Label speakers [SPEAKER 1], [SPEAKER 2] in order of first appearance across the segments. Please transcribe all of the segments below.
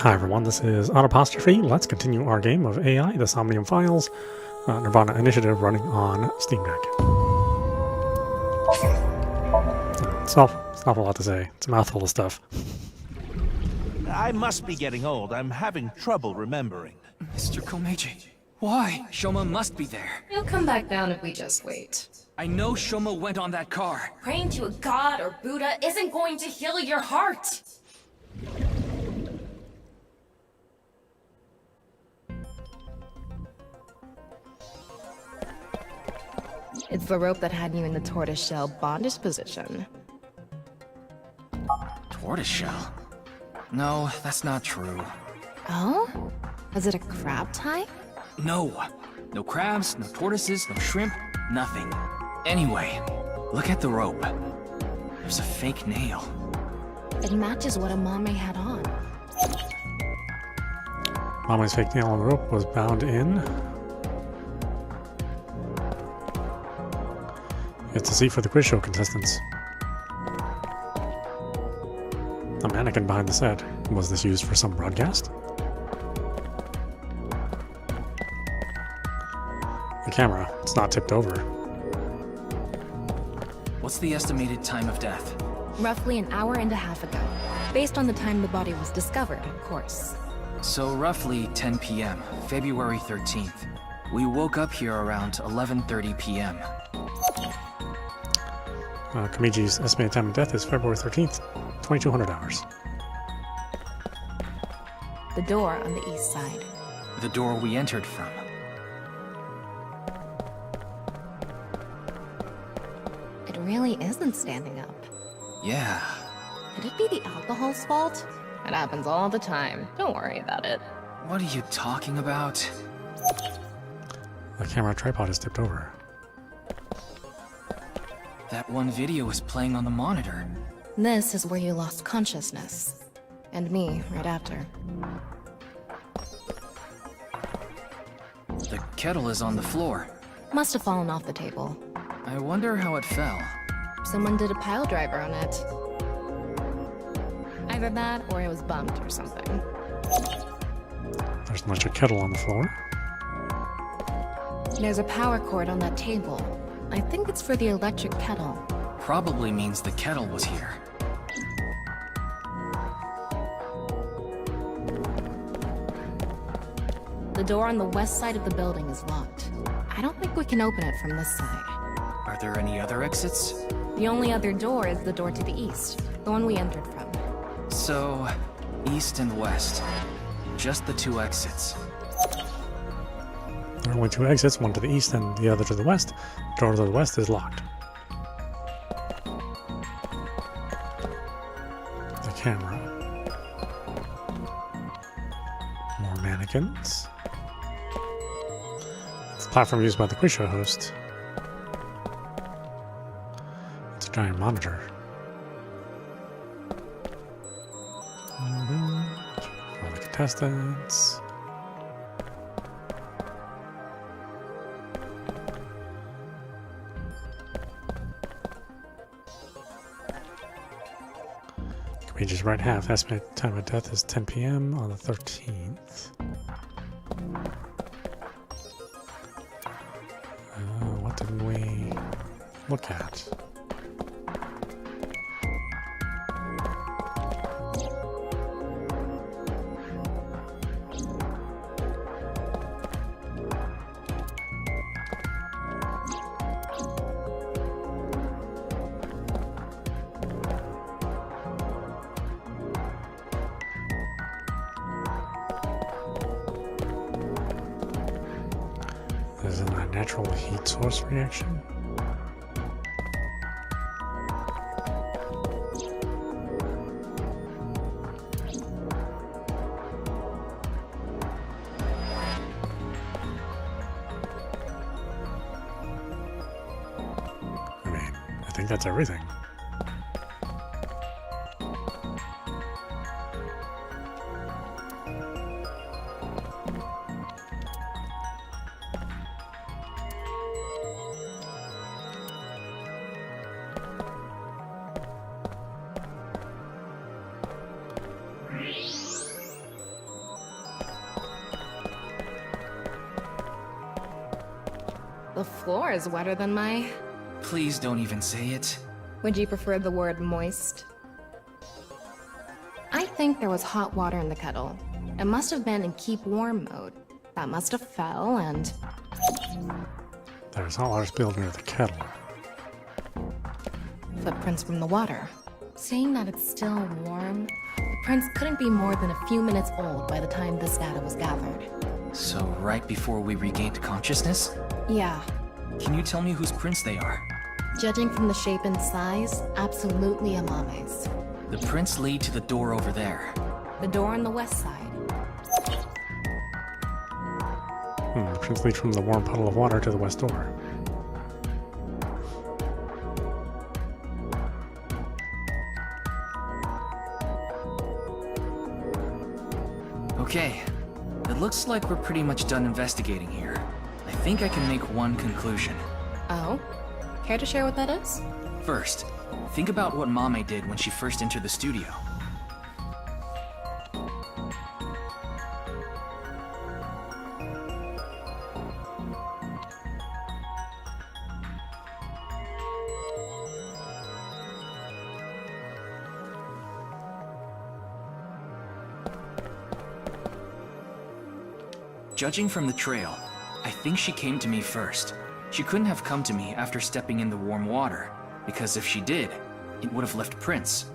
[SPEAKER 1] Hi everyone, this is audapostrophe. Let's continue our game of AI, the SOMNIUM Files, Nirvana initiative running on Steamdeck. It's not a lot to say. It's a mouthful of stuff.
[SPEAKER 2] I must be getting old. I'm having trouble remembering.
[SPEAKER 3] Mr. Komeiji, why? Shoma must be there.
[SPEAKER 4] He'll come back down if we just wait.
[SPEAKER 3] I know Shoma went on that car.
[SPEAKER 4] Praying to a god or Buddha isn't going to heal your heart! It's the rope that had you in the tortoiseshell bondage position.
[SPEAKER 3] Tortoiseshell? No, that's not true.
[SPEAKER 4] Oh? Was it a crab tie?
[SPEAKER 3] No. No crabs, no tortoises, no shrimp, nothing. Anyway, look at the rope. There's a fake nail.
[SPEAKER 4] It matches what Amame had on.
[SPEAKER 1] Mama's fake nail on the rope was bound in. It's a seat for the quiz show contestants. A mannequin behind the set. Was this used for some broadcast? The camera. It's not tipped over.
[SPEAKER 3] What's the estimated time of death?
[SPEAKER 4] Roughly an hour and a half ago. Based on the time the body was discovered, of course.
[SPEAKER 3] So roughly 10 p.m., February 13th. We woke up here around 11:30 p.m.
[SPEAKER 1] Komiji's estimated time of death is February 13th, 2200 hours.
[SPEAKER 4] The door on the east side.
[SPEAKER 3] The door we entered from.
[SPEAKER 4] It really isn't standing up.
[SPEAKER 3] Yeah.
[SPEAKER 4] Could it be the alcohol's fault? It happens all the time. Don't worry about it.
[SPEAKER 3] What are you talking about?
[SPEAKER 1] The camera tripod is tipped over.
[SPEAKER 3] That one video is playing on the monitor.
[SPEAKER 4] This is where you lost consciousness. And me, right after.
[SPEAKER 3] The kettle is on the floor.
[SPEAKER 4] Must have fallen off the table.
[SPEAKER 3] I wonder how it fell.
[SPEAKER 4] Someone did a pile driver on it. Either that, or it was bumped or something.
[SPEAKER 1] There's an electric kettle on the floor.
[SPEAKER 4] There's a power cord on that table. I think it's for the electric kettle.
[SPEAKER 3] Probably means the kettle was here.
[SPEAKER 4] The door on the west side of the building is locked. I don't think we can open it from this side.
[SPEAKER 3] Are there any other exits?
[SPEAKER 4] The only other door is the door to the east, the one we entered from.
[SPEAKER 3] So, east and west. Just the two exits.
[SPEAKER 1] There are only two exits, one to the east and the other to the west. The door to the west is locked. The camera. More mannequins. It's a platform used by the quiz show host. It's a giant monitor. All the contestants. Page's right half. Estimated time of death is 10 p.m. on the 13th. What didn't we look at? Is it a natural heat source reaction? I mean, I think that's everything.
[SPEAKER 4] The floor is wetter than my...
[SPEAKER 3] Please don't even say it.
[SPEAKER 4] Would you prefer the word moist? I think there was hot water in the kettle. It must have been in keep warm mode. That must have fell and...
[SPEAKER 1] There's hot water spilled near the kettle.
[SPEAKER 4] Footprints from the water. Saying that it's still warm, the prints couldn't be more than a few minutes old by the time this data was gathered.
[SPEAKER 3] So right before we regained consciousness?
[SPEAKER 4] Yeah.
[SPEAKER 3] Can you tell me whose prints they are?
[SPEAKER 4] Judging from the shape and size, absolutely Amame's.
[SPEAKER 3] The prints lead to the door over there.
[SPEAKER 4] The door on the west side.
[SPEAKER 1] The prints lead from the warm puddle of water to the west door.
[SPEAKER 3] Okay, it looks like we're pretty much done investigating here. I think I can make one conclusion.
[SPEAKER 4] Oh? Care to share what that is?
[SPEAKER 3] First, think about what Mame did when she first entered the studio. Judging from the trail, I think she came to me first. She couldn't have come to me after stepping in the warm water, because if she did, it would have left prints.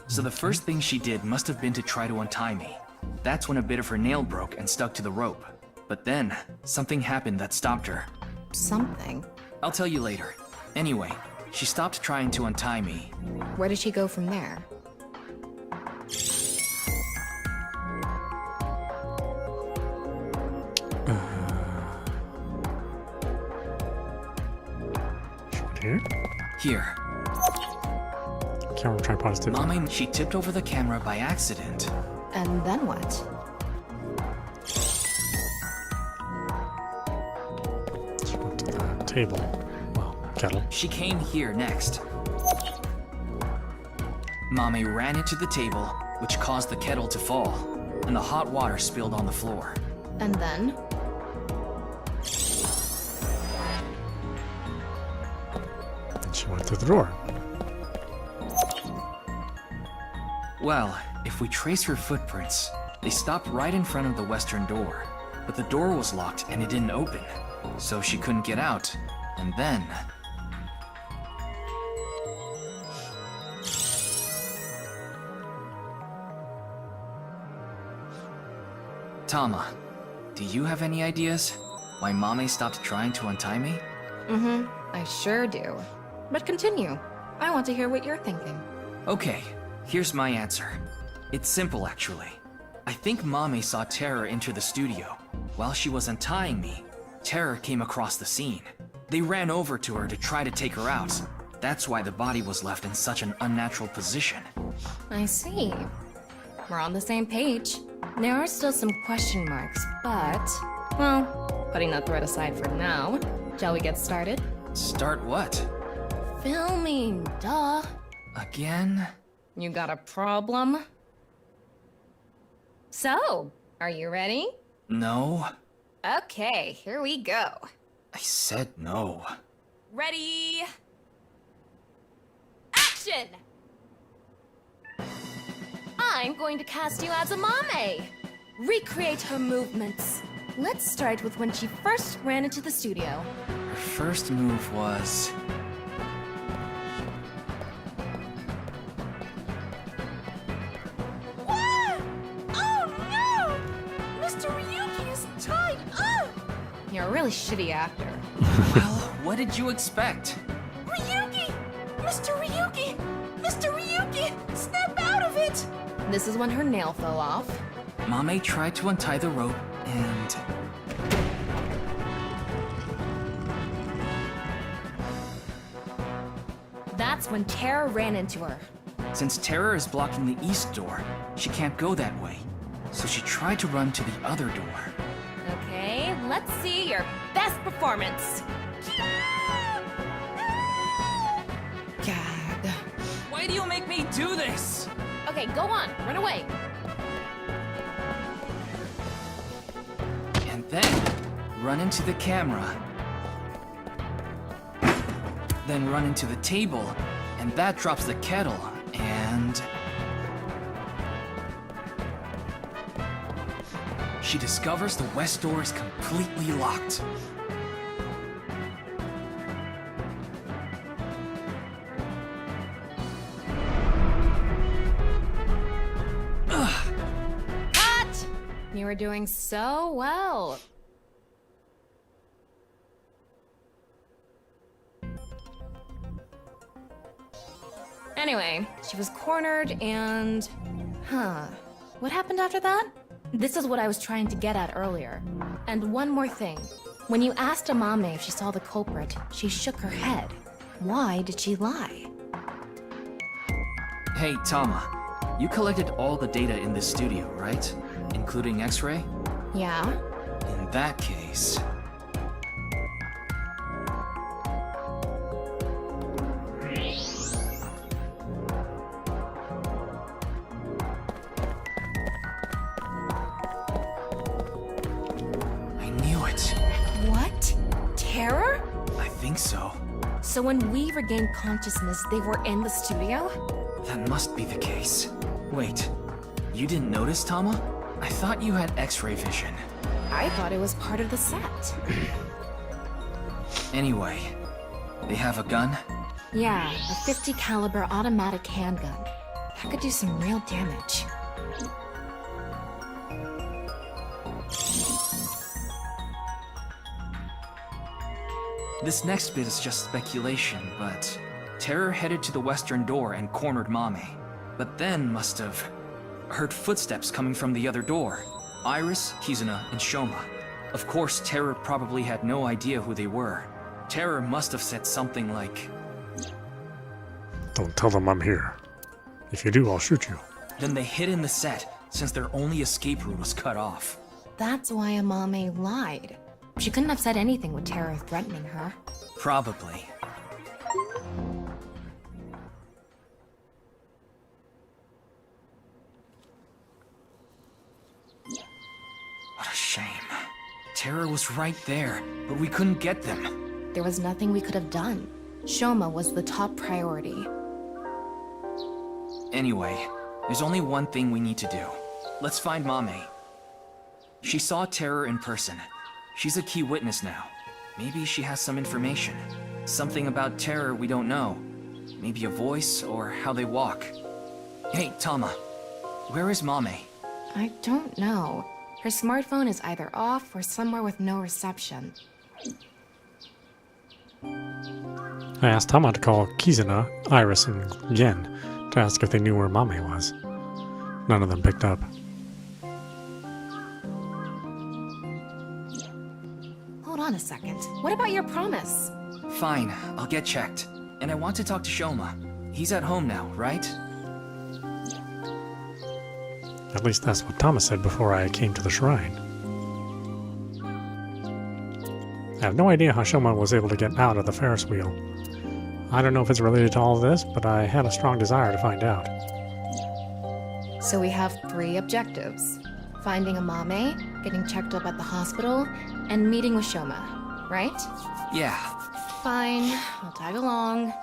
[SPEAKER 3] So the first thing she did must have been to try to untie me. That's when a bit of her nail broke and stuck to the rope. But then, something happened that stopped her.
[SPEAKER 4] Something.
[SPEAKER 3] I'll tell you later. Anyway, she stopped trying to untie me.
[SPEAKER 4] Where did she go from there?
[SPEAKER 1] Here?
[SPEAKER 3] Here.
[SPEAKER 1] Camera tripod is different.
[SPEAKER 3] Mame, she tipped over the camera by accident.
[SPEAKER 4] And then what?
[SPEAKER 1] She went to the table. Well, kettle.
[SPEAKER 3] She came here next. Mame ran into the table, which caused the kettle to fall, and the hot water spilled on the floor.
[SPEAKER 4] And then?
[SPEAKER 1] And she went through the door.
[SPEAKER 3] Well, if we trace her footprints, they stopped right in front of the western door. But the door was locked and it didn't open, so she couldn't get out. And then... Tama, do you have any ideas why Mame stopped trying to untie me?
[SPEAKER 4] I sure do. But continue. I want to hear what you're thinking.
[SPEAKER 3] Okay, here's my answer. It's simple, actually. I think Mame saw Terror enter the studio. While she was untying me, Terror came across the scene. They ran over to her to try to take her out. That's why the body was left in such an unnatural position.
[SPEAKER 4] I see. We're on the same page. There are still some question marks, but... Well, putting that thread aside for now, shall we get started?
[SPEAKER 3] Start what?
[SPEAKER 4] Filming, duh.
[SPEAKER 3] Again?
[SPEAKER 4] You got a problem? So, are you ready?
[SPEAKER 3] No.
[SPEAKER 4] Okay, here we go.
[SPEAKER 3] I said no.
[SPEAKER 4] Ready? Action! I'm going to cast you as a Mame. Recreate her movements. Let's start with when she first ran into the studio.
[SPEAKER 3] Her first move was...
[SPEAKER 4] What? Oh no! Mr. Ryuki is tied up! You're a really shitty actor.
[SPEAKER 3] Well, what did you expect?
[SPEAKER 4] Ryuki! Mr. Ryuki! Mr. Ryuki! Snap out of it! This is when her nail fell off.
[SPEAKER 3] Mame tried to untie the rope and...
[SPEAKER 4] That's when Terror ran into her.
[SPEAKER 3] Since Terror is blocking the east door, she can't go that way. So she tried to run to the other door.
[SPEAKER 4] Okay, let's see your best performance. God.
[SPEAKER 3] Why do you make me do this?
[SPEAKER 4] Okay, go on, run away.
[SPEAKER 3] And then, run into the camera, then run into the table, and that drops the kettle, and... she discovers the west door is completely locked.
[SPEAKER 4] Cut! You were doing so well. Anyway, she was cornered and... What happened after that? This is what I was trying to get at earlier. And one more thing. When you asked Amame if she saw the culprit, she shook her head. Why did she lie?
[SPEAKER 3] Hey, Tama. You collected all the data in this studio, right? Including X-ray?
[SPEAKER 4] Yeah?
[SPEAKER 3] In that case...
[SPEAKER 4] What? Terror?
[SPEAKER 3] I think so.
[SPEAKER 4] So when we regained consciousness, they were in the studio?
[SPEAKER 3] That must be the case. Wait, you didn't notice, Tama? I thought you had X-ray vision.
[SPEAKER 4] I thought it was part of the set.
[SPEAKER 3] Anyway, they have a gun?
[SPEAKER 4] Yeah, a 50 caliber automatic handgun. That could do some real damage.
[SPEAKER 3] This next bit is just speculation, but... Terror headed to the western door and cornered Mame. But then must have... heard footsteps coming from the other door. Iris, Kizuna, and Shoma. Of course, Terror probably had no idea who they were. Terror must have said something like...
[SPEAKER 1] Don't tell them I'm here. If you do, I'll shoot you.
[SPEAKER 3] Then they hid in the set, since their only escape route was cut off.
[SPEAKER 4] That's why Amame lied. She couldn't have said anything with Terror threatening her.
[SPEAKER 3] Probably. What a shame. Terror was right there, but we couldn't get them.
[SPEAKER 4] There was nothing we could have done. Shoma was the top priority.
[SPEAKER 3] Anyway, there's only one thing we need to do. Let's find Mame. She saw Terror in person. She's a key witness now. Maybe she has some information. Something about Terror we don't know. Maybe a voice or how they walk. Hey, Tama. Where is Mame?
[SPEAKER 4] I don't know. Her smartphone is either off or somewhere with no reception.
[SPEAKER 1] I asked Tama to call Kizuna, Iris, and Gen to ask if they knew where Mame was. None of them picked up.
[SPEAKER 4] Hold on a second. What about your promise?
[SPEAKER 3] Fine, I'll get checked. And I want to talk to Shoma. He's at home now, right?
[SPEAKER 1] At least that's what Tama said before I came to the shrine. I have no idea how Shoma was able to get out of the Ferris wheel. I don't know if it's related to all of this, but I had a strong desire to find out.
[SPEAKER 4] So we have 3 objectives. Finding Amame, getting checked up at the hospital, and meeting with Shoma, right?
[SPEAKER 3] Yeah.
[SPEAKER 4] Fine, I'll tag along.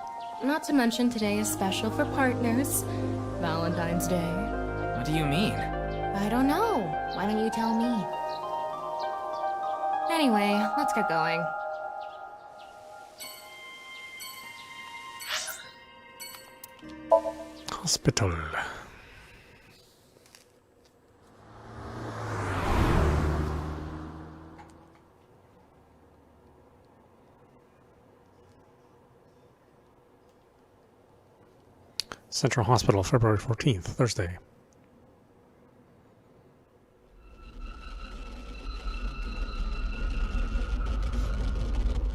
[SPEAKER 4] Not to mention today is special for partners. Valentine's Day.
[SPEAKER 3] What do you mean?
[SPEAKER 4] I don't know. Why don't you tell me? Anyway, let's get going.
[SPEAKER 1] Hospital. Central Hospital, February 14th, Thursday.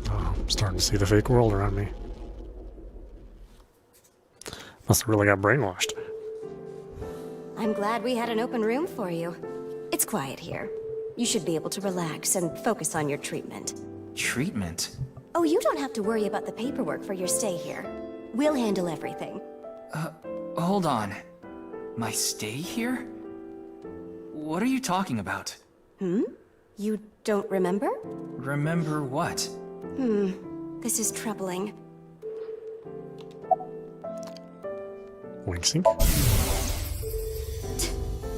[SPEAKER 1] Oh, I'm starting to see the fake world around me. Must have really got brainwashed.
[SPEAKER 5] I'm glad we had an open room for you. It's quiet here. You should be able to relax and focus on your treatment.
[SPEAKER 3] Treatment?
[SPEAKER 5] Oh, you don't have to worry about the paperwork for your stay here. We'll handle everything.
[SPEAKER 3] Hold on. My stay here? What are you talking about?
[SPEAKER 5] You don't remember?
[SPEAKER 3] Remember what?
[SPEAKER 5] This is troubling.
[SPEAKER 1] Wink sync.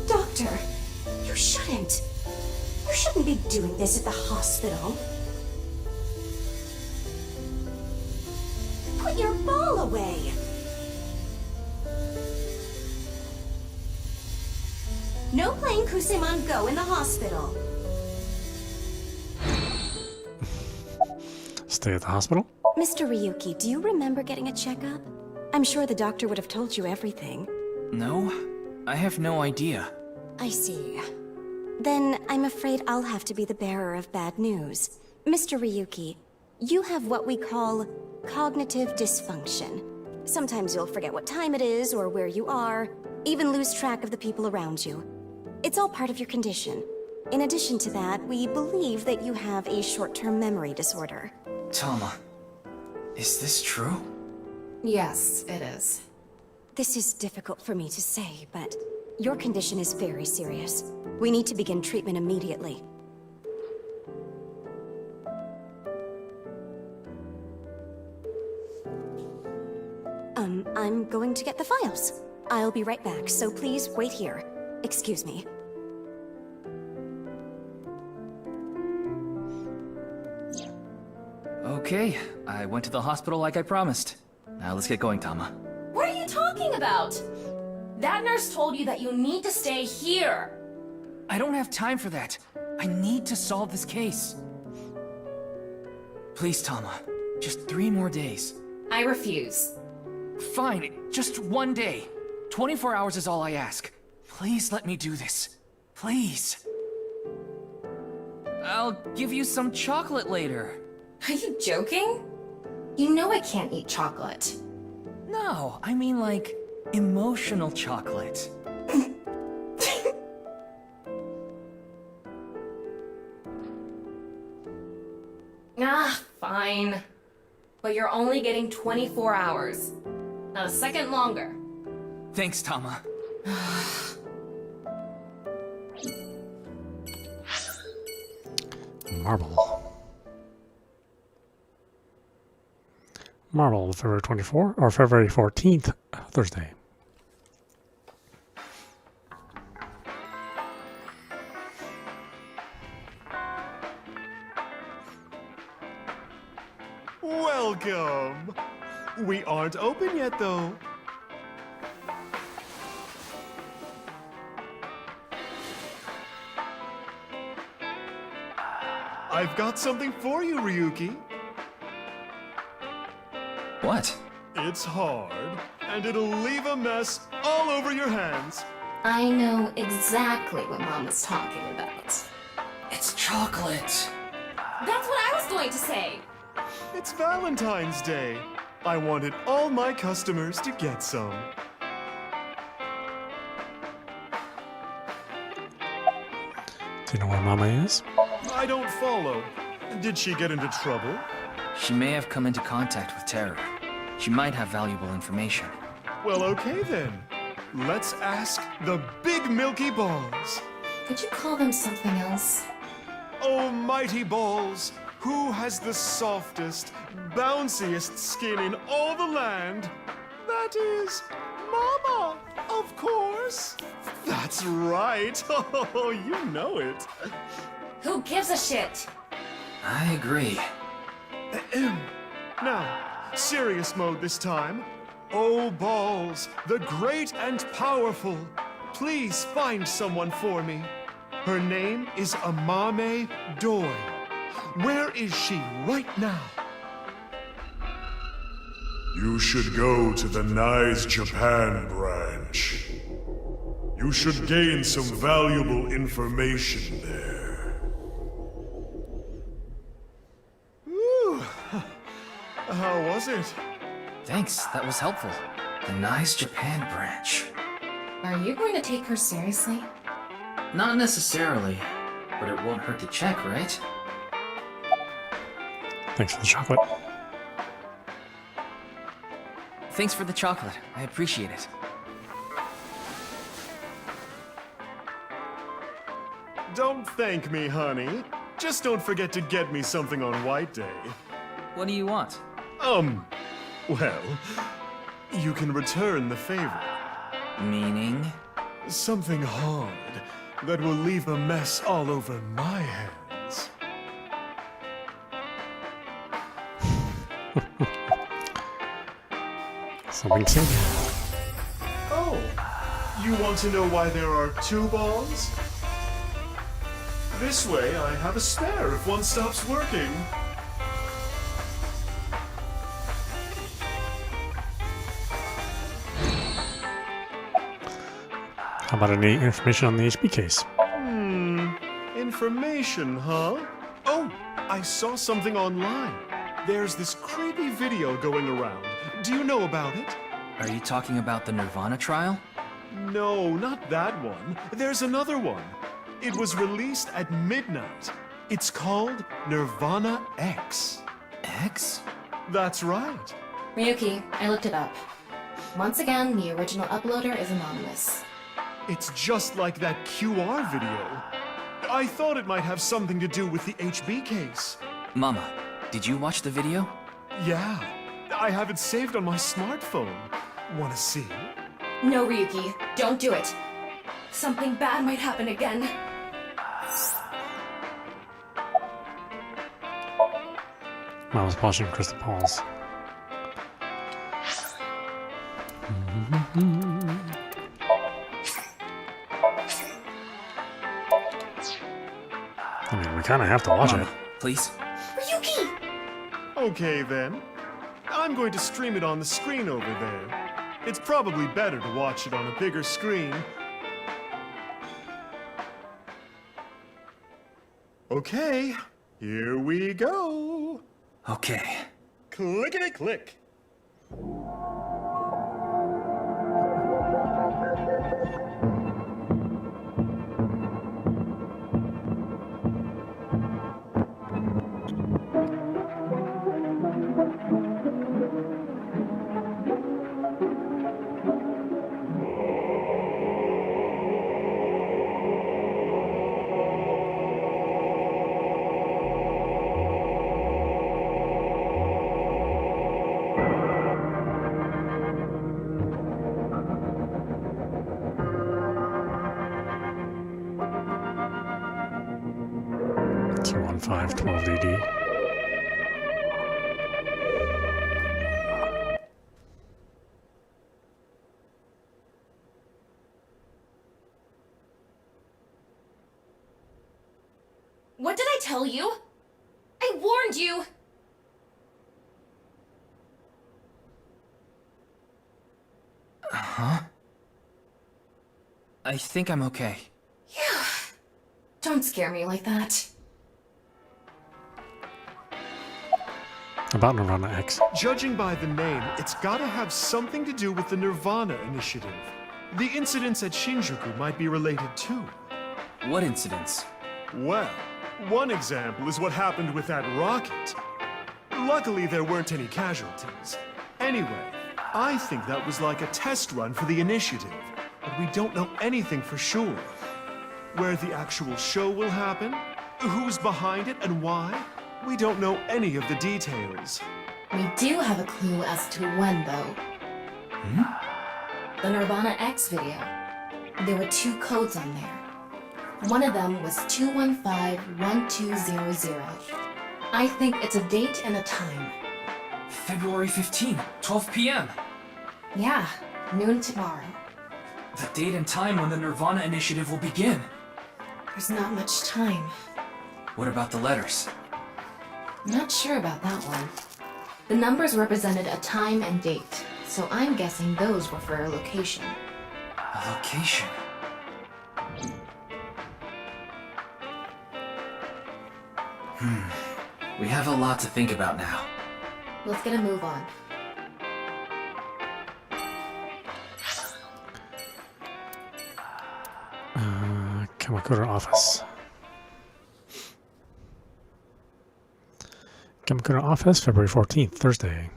[SPEAKER 5] Doctor, you shouldn't. You shouldn't be doing this at the hospital. Put your ball away. No playing Kuseman Go in the hospital.
[SPEAKER 1] Stay at the hospital?
[SPEAKER 5] Mr. Ryuki, do you remember getting a checkup? I'm sure the doctor would have told you everything.
[SPEAKER 3] No, I have no idea.
[SPEAKER 5] I see. Then I'm afraid I'll have to be the bearer of bad news. Mr. Ryuki, you have what we call cognitive dysfunction. Sometimes you'll forget what time it is or where you are, even lose track of the people around you. It's all part of your condition. In addition to that, we believe that you have a short-term memory disorder.
[SPEAKER 3] Tama, is this true?
[SPEAKER 4] Yes, it is.
[SPEAKER 5] This is difficult for me to say, but your condition is very serious. We need to begin treatment immediately. I'm going to get the files. I'll be right back, so please wait here. Excuse me.
[SPEAKER 3] Okay, I went to the hospital like I promised. Now let's get going, Tama.
[SPEAKER 4] What are you talking about? That nurse told you that you need to stay here.
[SPEAKER 3] I don't have time for that. I need to solve this case. Please, Tama. Just 3 more days.
[SPEAKER 4] I refuse.
[SPEAKER 3] Fine, just 1 day. 24 hours is all I ask. Please let me do this. Please. I'll give you some chocolate later.
[SPEAKER 4] Are you joking? You know I can't eat chocolate.
[SPEAKER 3] No, I mean like emotional chocolate.
[SPEAKER 4] Fine. But you're only getting 24 hours. Not a second longer.
[SPEAKER 3] Thanks, Tama.
[SPEAKER 1] Marble. Marble, February 24th or February 14th, Thursday.
[SPEAKER 6] Welcome! We aren't open yet, though. I've got something for you, Ryuki.
[SPEAKER 3] What?
[SPEAKER 6] It's hard, and it'll leave a mess all over your hands.
[SPEAKER 4] I know exactly what Mom was talking about.
[SPEAKER 3] It's chocolate.
[SPEAKER 4] That's what I was going to say.
[SPEAKER 6] It's Valentine's Day. I wanted all my customers to get some.
[SPEAKER 1] Do you know where Mama is?
[SPEAKER 6] I don't follow. Did she get into trouble?
[SPEAKER 3] She may have come into contact with terror. She might have valuable information.
[SPEAKER 6] Well, okay then. Let's ask the big milky balls.
[SPEAKER 4] Could you call them something else?
[SPEAKER 6] Oh, mighty balls, who has the softest, bounciest skin in all the land? That is Mama, of course. That's right. Oh, you know it.
[SPEAKER 4] Who gives a shit?
[SPEAKER 3] I agree.
[SPEAKER 6] Now, serious mode this time. Oh, balls, the great and powerful, please find someone for me. Her name is Amame Doi. Where is she right now?
[SPEAKER 7] You should go to the Nice Japan branch. You should gain some valuable information there.
[SPEAKER 6] Ooh, how was it?
[SPEAKER 3] Thanks, that was helpful. The Nice Japan branch.
[SPEAKER 4] Are you going to take her seriously?
[SPEAKER 3] Not necessarily, but it won't hurt to check, right?
[SPEAKER 1] Thanks for the chocolate.
[SPEAKER 3] Thanks for the chocolate. I appreciate it.
[SPEAKER 6] Don't thank me, honey. Just don't forget to get me something on White Day.
[SPEAKER 3] What do you want?
[SPEAKER 6] Well, you can return the favor.
[SPEAKER 3] Meaning?
[SPEAKER 6] Something hard that will leave a mess all over my hands.
[SPEAKER 1] Something said.
[SPEAKER 6] Oh, you want to know why there are 2 balls? This way I have a spare if one stops working.
[SPEAKER 1] How about any information on the HP case?
[SPEAKER 6] Information, huh? Oh, I saw something online. There's this creepy video going around. Do you know about it?
[SPEAKER 3] Are you talking about the Nirvana trial?
[SPEAKER 6] No, not that one. There's another one. It was released at midnight. It's called Nirvana X.
[SPEAKER 3] X?
[SPEAKER 6] That's right.
[SPEAKER 4] Ryuki, I looked it up. Once again, the original uploader is anonymous.
[SPEAKER 6] It's just like that QR video. I thought it might have something to do with the HB case.
[SPEAKER 3] Mama, did you watch the video?
[SPEAKER 6] Yeah, I have it saved on my smartphone. Wanna see?
[SPEAKER 4] No, Ryuki, don't do it. Something bad might happen again.
[SPEAKER 1] I was watching Crystal Balls. I mean, we kind of have to watch it.
[SPEAKER 3] Please?
[SPEAKER 4] Ryuki!
[SPEAKER 6] Okay then. I'm going to stream it on the screen over there. It's probably better to watch it on a bigger screen. Okay, here we go.
[SPEAKER 3] Okay.
[SPEAKER 6] Clickety-click.
[SPEAKER 1] On 512DD.
[SPEAKER 4] What did I tell you? I warned you!
[SPEAKER 3] Huh? I think I'm okay.
[SPEAKER 4] Yeah. Don't scare me like that.
[SPEAKER 1] About Nirvana X.
[SPEAKER 6] Judging by the name, it's gotta have something to do with the Nirvana initiative. The incidents at Shinjuku might be related too.
[SPEAKER 3] What incidents?
[SPEAKER 6] Well, one example is what happened with that rocket. Luckily, there weren't any casualties. Anyway, I think that was like a test run for the initiative, but we don't know anything for sure. Where the actual show will happen, who's behind it and why, we don't know any of the details.
[SPEAKER 4] We do have a clue as to when, though. The Nirvana X video. There were 2 codes on there. One of them was 215-1200. I think it's a date and a time.
[SPEAKER 3] February 15, 12 p.m.
[SPEAKER 4] Yeah, noon tomorrow.
[SPEAKER 3] The date and time when the Nirvana initiative will begin.
[SPEAKER 4] There's not much time.
[SPEAKER 3] What about the letters?
[SPEAKER 4] Not sure about that one. The numbers represented a time and date, so I'm guessing those were for a location.
[SPEAKER 3] A location? We have a lot to think about now.
[SPEAKER 4] Let's get a move on.
[SPEAKER 1] Kamakura office. Kamakura office, February 14th, Thursday.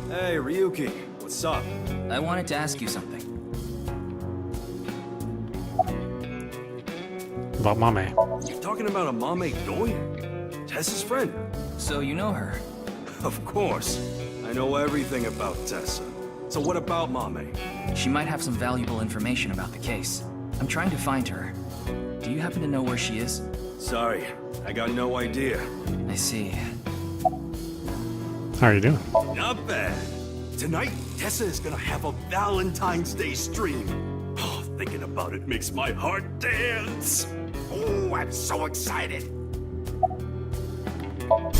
[SPEAKER 8] Hey, Ryuki, what's What's up?
[SPEAKER 3] I wanted to ask you something.
[SPEAKER 1] About Mame.
[SPEAKER 8] You're talking about a Mame Doi? Tessa's friend?
[SPEAKER 3] So you know her?
[SPEAKER 8] Of course. I know everything about Tessa. So what about Mame?
[SPEAKER 3] She might have some valuable information about the case. I'm trying to find her. Do you happen to know where she is?
[SPEAKER 8] Sorry, I got no idea.
[SPEAKER 3] I see.
[SPEAKER 1] How are you doing?
[SPEAKER 8] Not bad. Tonight, Tessa is gonna have a Valentine's Day stream. Oh, thinking about it makes my heart dance. Oh, I'm so excited. Oh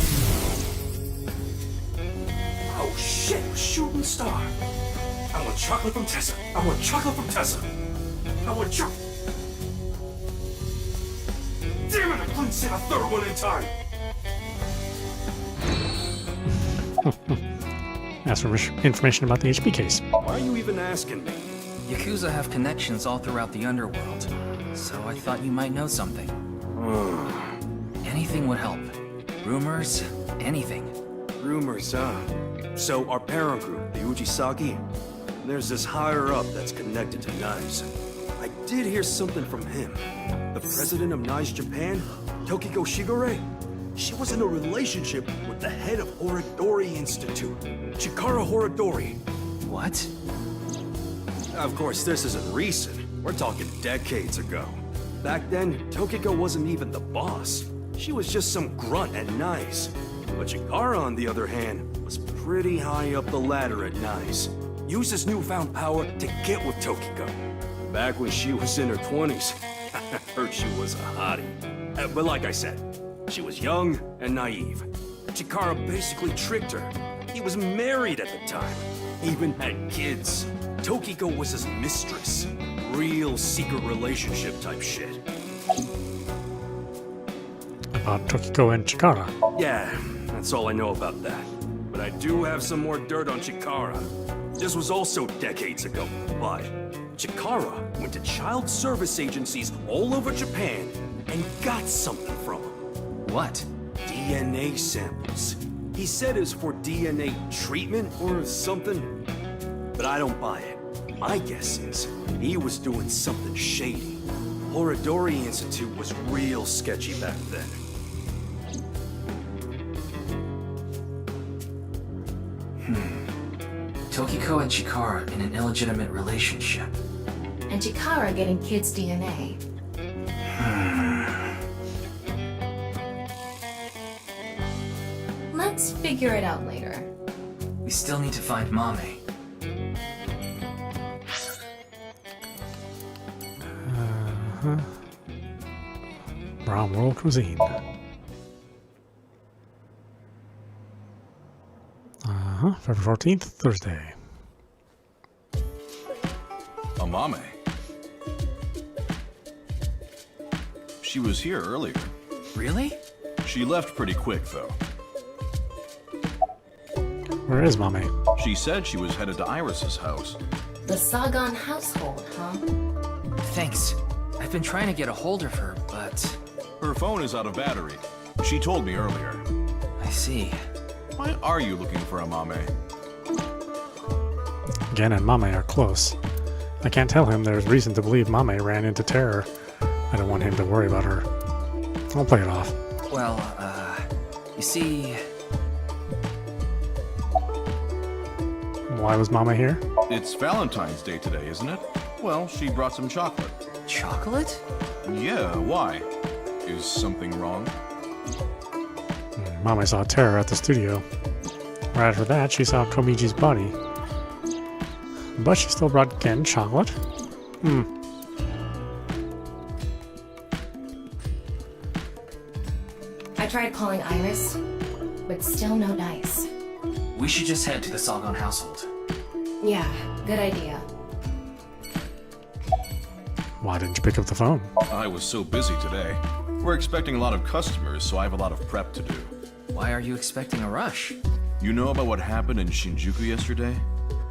[SPEAKER 8] shit, a shooting star. I want chocolate from Tessa. I want chocolate from Tessa. I want chocolate. Damn it, I couldn't say a third one in time.
[SPEAKER 1] Ask for information about the HP case.
[SPEAKER 8] Why are you even asking me?
[SPEAKER 3] Yakuza have connections all throughout the underworld, so I thought you might know something. Anything would help. Rumors, anything.
[SPEAKER 8] Rumors, huh? So our parent group, the Ujisaki, there's this higher up that's connected to knives. I did hear something from him. The president of Knives Japan, Tokiko Shigure, she was in a relationship with the head of Horodori Institute, Chikara Horodori.
[SPEAKER 3] What?
[SPEAKER 8] Of course, this isn't recent. We're talking decades ago. Back then, Tokiko wasn't even the boss. She was just some grunt at Knives. But Chikara, on the other hand, was pretty high up the ladder at Knives. Used his newfound power to get with Tokiko. Back when she was in her 20s, I heard she was a hottie. But like I said, she was young and naive. Chikara basically tricked her. He was married at the time, even had kids. Tokiko was his mistress. Real secret relationship type shit.
[SPEAKER 1] About Tokiko and Chikara.
[SPEAKER 8] Yeah, that's all I know about that. But I do have some more dirt on Chikara. This was also decades ago, but Chikara went to child service agencies all over Japan and got something from them.
[SPEAKER 3] What?
[SPEAKER 8] DNA samples. He said it's for DNA treatment or something, but I don't buy it. My guess is he was doing something shady. Horodori Institute was real sketchy back then.
[SPEAKER 3] Tokiko and Chikara in an illegitimate relationship.
[SPEAKER 4] And Chikara getting kids' DNA. Let's figure it out later.
[SPEAKER 3] We still need to find Mame.
[SPEAKER 1] Brown World Cuisine. February 14th, Thursday.
[SPEAKER 9] Mame. She was here earlier.
[SPEAKER 3] Really?
[SPEAKER 9] She left pretty quick, though.
[SPEAKER 1] Where is Mame?
[SPEAKER 9] She said she was headed to Iris's house.
[SPEAKER 4] The Sagan household, huh?
[SPEAKER 3] Thanks. I've been trying to get a hold of her, but...
[SPEAKER 9] Her phone is out of battery. She told me earlier.
[SPEAKER 3] I see.
[SPEAKER 9] Why are you looking for a Mame?
[SPEAKER 1] Gen and Mame are close. I can't tell him there's reason to believe Mame ran into terror. I don't want him to worry about her. I'll play it off.
[SPEAKER 3] Well, you see...
[SPEAKER 1] Why was Mama here?
[SPEAKER 9] It's Valentine's Day today, isn't it? Well, she brought some chocolate.
[SPEAKER 3] Chocolate?
[SPEAKER 9] Yeah, why? Is something wrong?
[SPEAKER 1] Mama saw terror at the studio. Right after that, she saw Komiji's body. But she still brought Gen chocolate?
[SPEAKER 4] I tried calling Iris, but still no dice.
[SPEAKER 3] We should just head to the Sagan household.
[SPEAKER 4] Yeah, good idea.
[SPEAKER 1] Why didn't you pick up the phone?
[SPEAKER 9] I was so busy today. We're expecting a lot of customers, so I have a lot of prep to do.
[SPEAKER 3] Why are you expecting a rush?
[SPEAKER 9] You know about what happened in Shinjuku yesterday?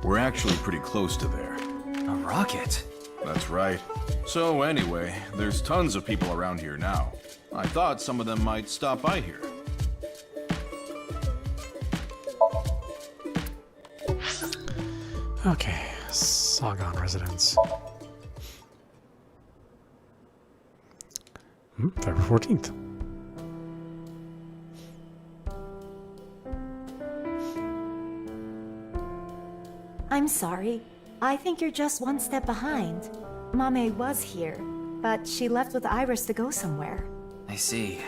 [SPEAKER 9] We're actually pretty close to there.
[SPEAKER 3] A rocket?
[SPEAKER 9] That's right. So anyway, there's tons of people around here now. I thought some of them might stop by here.
[SPEAKER 1] Okay, Sagan residence. February 14th.
[SPEAKER 10] I'm sorry. I think you're just one step behind. Mame was here, but she left with Iris to go somewhere.
[SPEAKER 3] I see.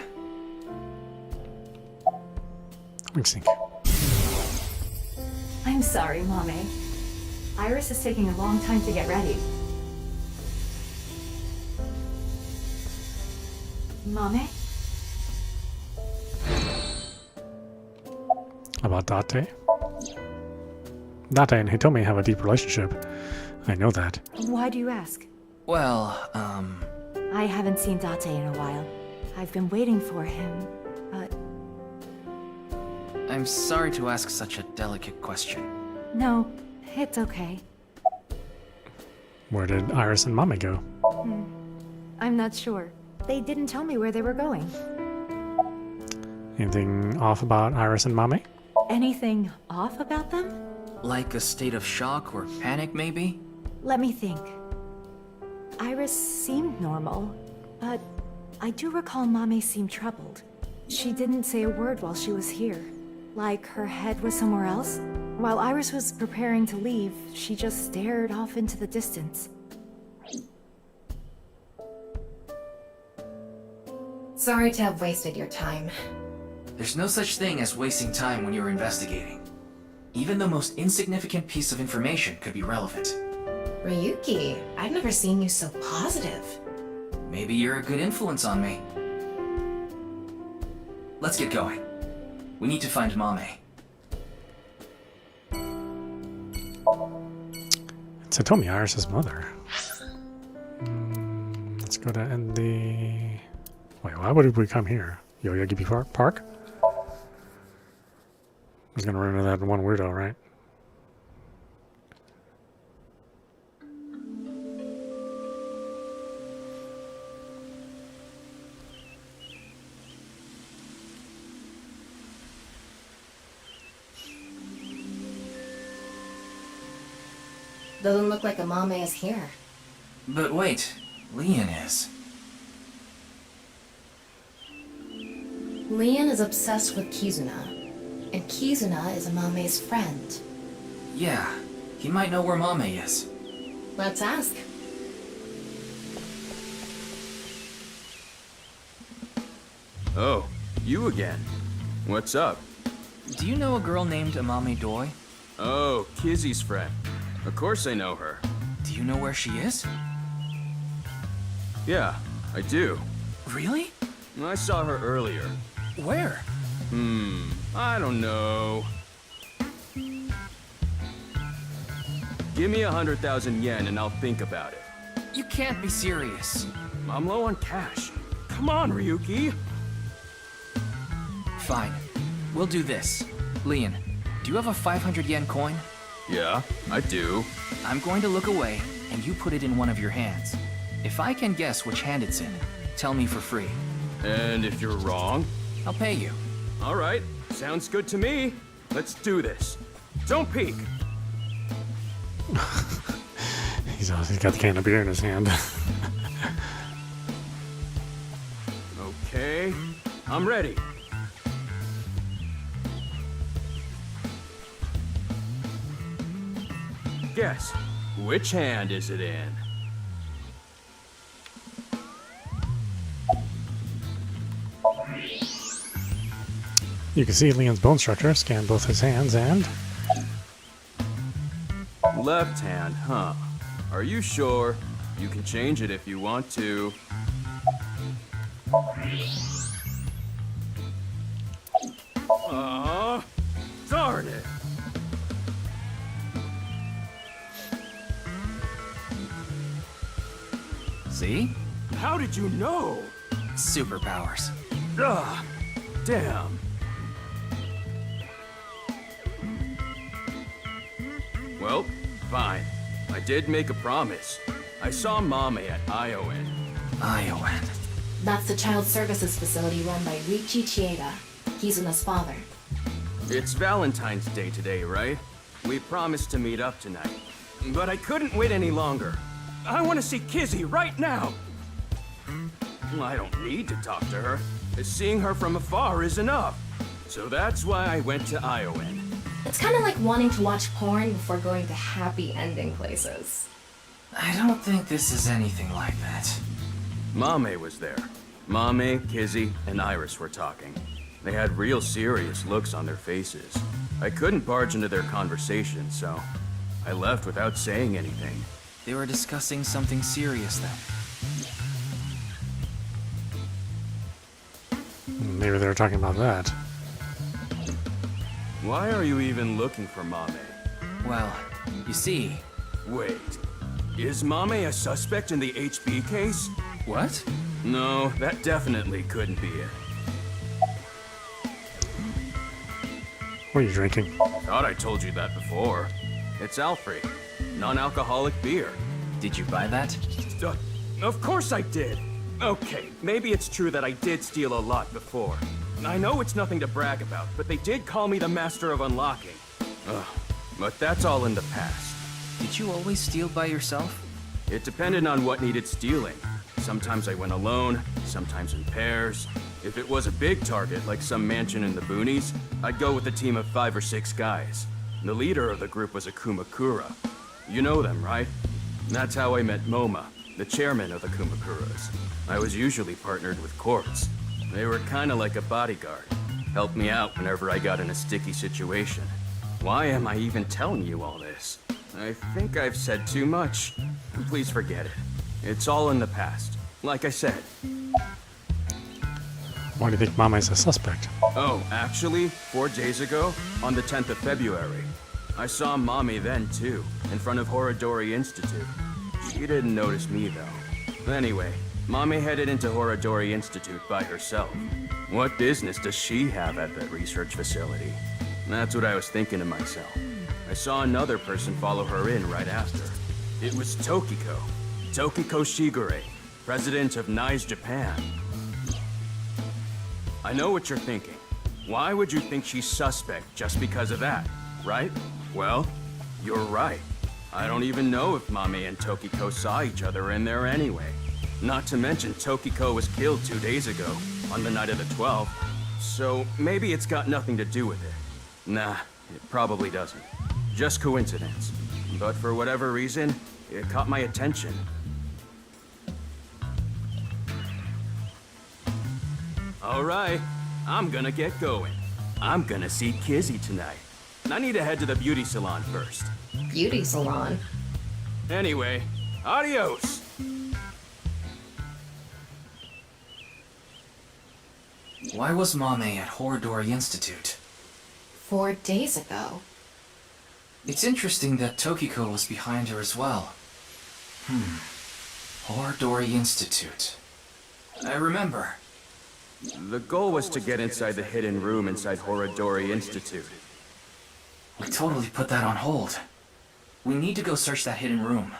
[SPEAKER 1] Wink-sync.
[SPEAKER 10] I'm sorry, Mame. Iris is taking a long time to get ready. Mame?
[SPEAKER 1] About Date? Date and Hitomi have a deep relationship. I know that.
[SPEAKER 10] Why do you ask?
[SPEAKER 3] Well,
[SPEAKER 10] I haven't seen Date in a while. I've been waiting for him, but...
[SPEAKER 3] I'm sorry to ask such a delicate question.
[SPEAKER 10] No, it's okay.
[SPEAKER 1] Where did Iris and Mame go?
[SPEAKER 10] I'm not sure. They didn't tell me where they were going.
[SPEAKER 1] Anything off about Iris and Mame?
[SPEAKER 10] Anything off about them?
[SPEAKER 3] Like a state of shock or panic, maybe?
[SPEAKER 10] Let me think. Iris seemed normal, but I do recall Mame seemed troubled. She didn't say a word while she was here. Like her head was somewhere else. While Iris was preparing to leave, she just stared off into the distance.
[SPEAKER 4] Sorry to have wasted your time.
[SPEAKER 3] There's no such thing as wasting time when you're investigating. Even the most insignificant piece of information could be relevant.
[SPEAKER 4] Ryuki, I've never seen you so positive.
[SPEAKER 3] Maybe you're a good influence on me. Let's get going. We need to find Mame.
[SPEAKER 1] It's Hitomi, Iris' mother. Let's go to end the... Wait, why would we come here? Yoyogi Park? I was gonna run into that one weirdo, right?
[SPEAKER 4] Doesn't look like a Mame is here.
[SPEAKER 3] But wait, Leon is.
[SPEAKER 4] Leon is obsessed with Kizuna, and Kizuna is a Mame's friend.
[SPEAKER 3] Yeah, he might know where Mame is.
[SPEAKER 4] Let's ask.
[SPEAKER 8] Oh, you again. What's up?
[SPEAKER 3] Do you know a girl named Amame Doi?
[SPEAKER 8] Oh, Kizzy's friend. Of course I know her.
[SPEAKER 3] Do you know where she is?
[SPEAKER 8] Yeah, I do.
[SPEAKER 3] Really?
[SPEAKER 8] I saw her earlier.
[SPEAKER 3] Where?
[SPEAKER 8] I don't know. Give me 100,000 yen and I'll think about it.
[SPEAKER 3] You can't be serious.
[SPEAKER 8] I'm low on cash. Come on, Ryuki.
[SPEAKER 3] Fine. We'll do this. Leon, do you have a 500 yen coin?
[SPEAKER 8] Yeah, I do.
[SPEAKER 3] I'm going to look away, and you put it in one of your hands. If I can guess which hand it's in, tell me for free.
[SPEAKER 8] And if you're wrong?
[SPEAKER 3] I'll pay you.
[SPEAKER 8] All right, sounds good to me. Let's do this. Don't peek.
[SPEAKER 1] He's got the can of beer in his hand.
[SPEAKER 8] Okay, I'm ready. Guess, which hand is it in?
[SPEAKER 1] You can see Leon's bone structure. Scan both his hands and...
[SPEAKER 8] Left hand, huh? Are you sure? You can change it if you want to. Darn it!
[SPEAKER 3] See?
[SPEAKER 8] How did you know?
[SPEAKER 3] Superpowers.
[SPEAKER 8] Ugh, damn. Well, fine. I did make a promise. I saw Mame at Iowan.
[SPEAKER 3] Iowan.
[SPEAKER 4] That's the child services facility run by Riichi Chieda, Kizuna's father.
[SPEAKER 8] It's Valentine's Day today, right? We promised to meet up tonight. but I couldn't wait any longer. I want to see Kizzy right now. I don't need to talk to her. Seeing her from afar is enough. So that's why I went to Iowan.
[SPEAKER 4] It's kind of like wanting to watch porn before going to happy ending places.
[SPEAKER 3] I don't think this is anything like that.
[SPEAKER 8] Mame was there. Mame, Kizzy, and Iris were talking. They had real serious looks on their faces. I couldn't barge into their conversation, so I left without saying anything.
[SPEAKER 3] They were discussing something serious then.
[SPEAKER 1] Maybe they were talking about that.
[SPEAKER 8] Why are you even looking for Mame?
[SPEAKER 3] Well, you see...
[SPEAKER 8] Wait, is Mame a suspect in the HB case?
[SPEAKER 3] What?
[SPEAKER 8] No, that definitely couldn't be it.
[SPEAKER 1] What are you drinking?
[SPEAKER 8] Thought I told you that before. It's Alfred, non-alcoholic beer.
[SPEAKER 3] Did you buy that?
[SPEAKER 8] Of course I did. Okay, maybe it's true that I did steal a lot before. I know it's nothing to brag about, but they did call me the master of unlocking. Ugh, but that's all in the past.
[SPEAKER 3] Did you always steal by yourself?
[SPEAKER 8] It depended on what needed stealing. Sometimes I went alone, sometimes in pairs. If it was a big target, like some mansion in the boonies, I'd go with a team of 5 or 6 guys. The leader of the group was a Kumakura. You know them, right? That's how I met Moma, the chairman of the Kumakuras. I was usually partnered with Quartz. They were kinda like a bodyguard. Helped me out whenever I got in a sticky situation. Why am I even telling you all this? I think I've said too much. Please forget it. It's all in the past. Like I said.
[SPEAKER 1] Why do you think Mame's a suspect?
[SPEAKER 8] Oh, actually, 4 days ago, on the 10th of February, I saw Mame then too, in front of Horodori Institute. She didn't notice me though. Anyway, Mame headed into Horodori Institute by herself. What business does she have at that research facility? That's what I was thinking to myself. I saw another person follow her in right after. It was Tokiko. Tokiko Shigure, president of NICE Japan. I know what you're thinking. Why would you think she's suspect just because of that, right? Well, you're right. I don't even know if Mame and Tokiko saw each other in there anyway. Not to mention Tokiko was killed 2 days ago, on the night of the 12th. So maybe it's got nothing to do with it. Nah, it probably doesn't. Just coincidence. But for whatever reason, it caught my attention. Alright, I'm gonna get going. I'm gonna see Kizzy tonight. I need to head to the beauty salon first.
[SPEAKER 4] Beauty salon?
[SPEAKER 8] Anyway, adios!
[SPEAKER 3] Why was Mame at Horodori Institute?
[SPEAKER 4] 4 days ago.
[SPEAKER 3] It's interesting that Tokiko was behind her as well. Horodori Institute. I remember.
[SPEAKER 8] The goal was to get inside the hidden room inside Horodori Institute.
[SPEAKER 3] We totally put that on hold. We need to go search that hidden room.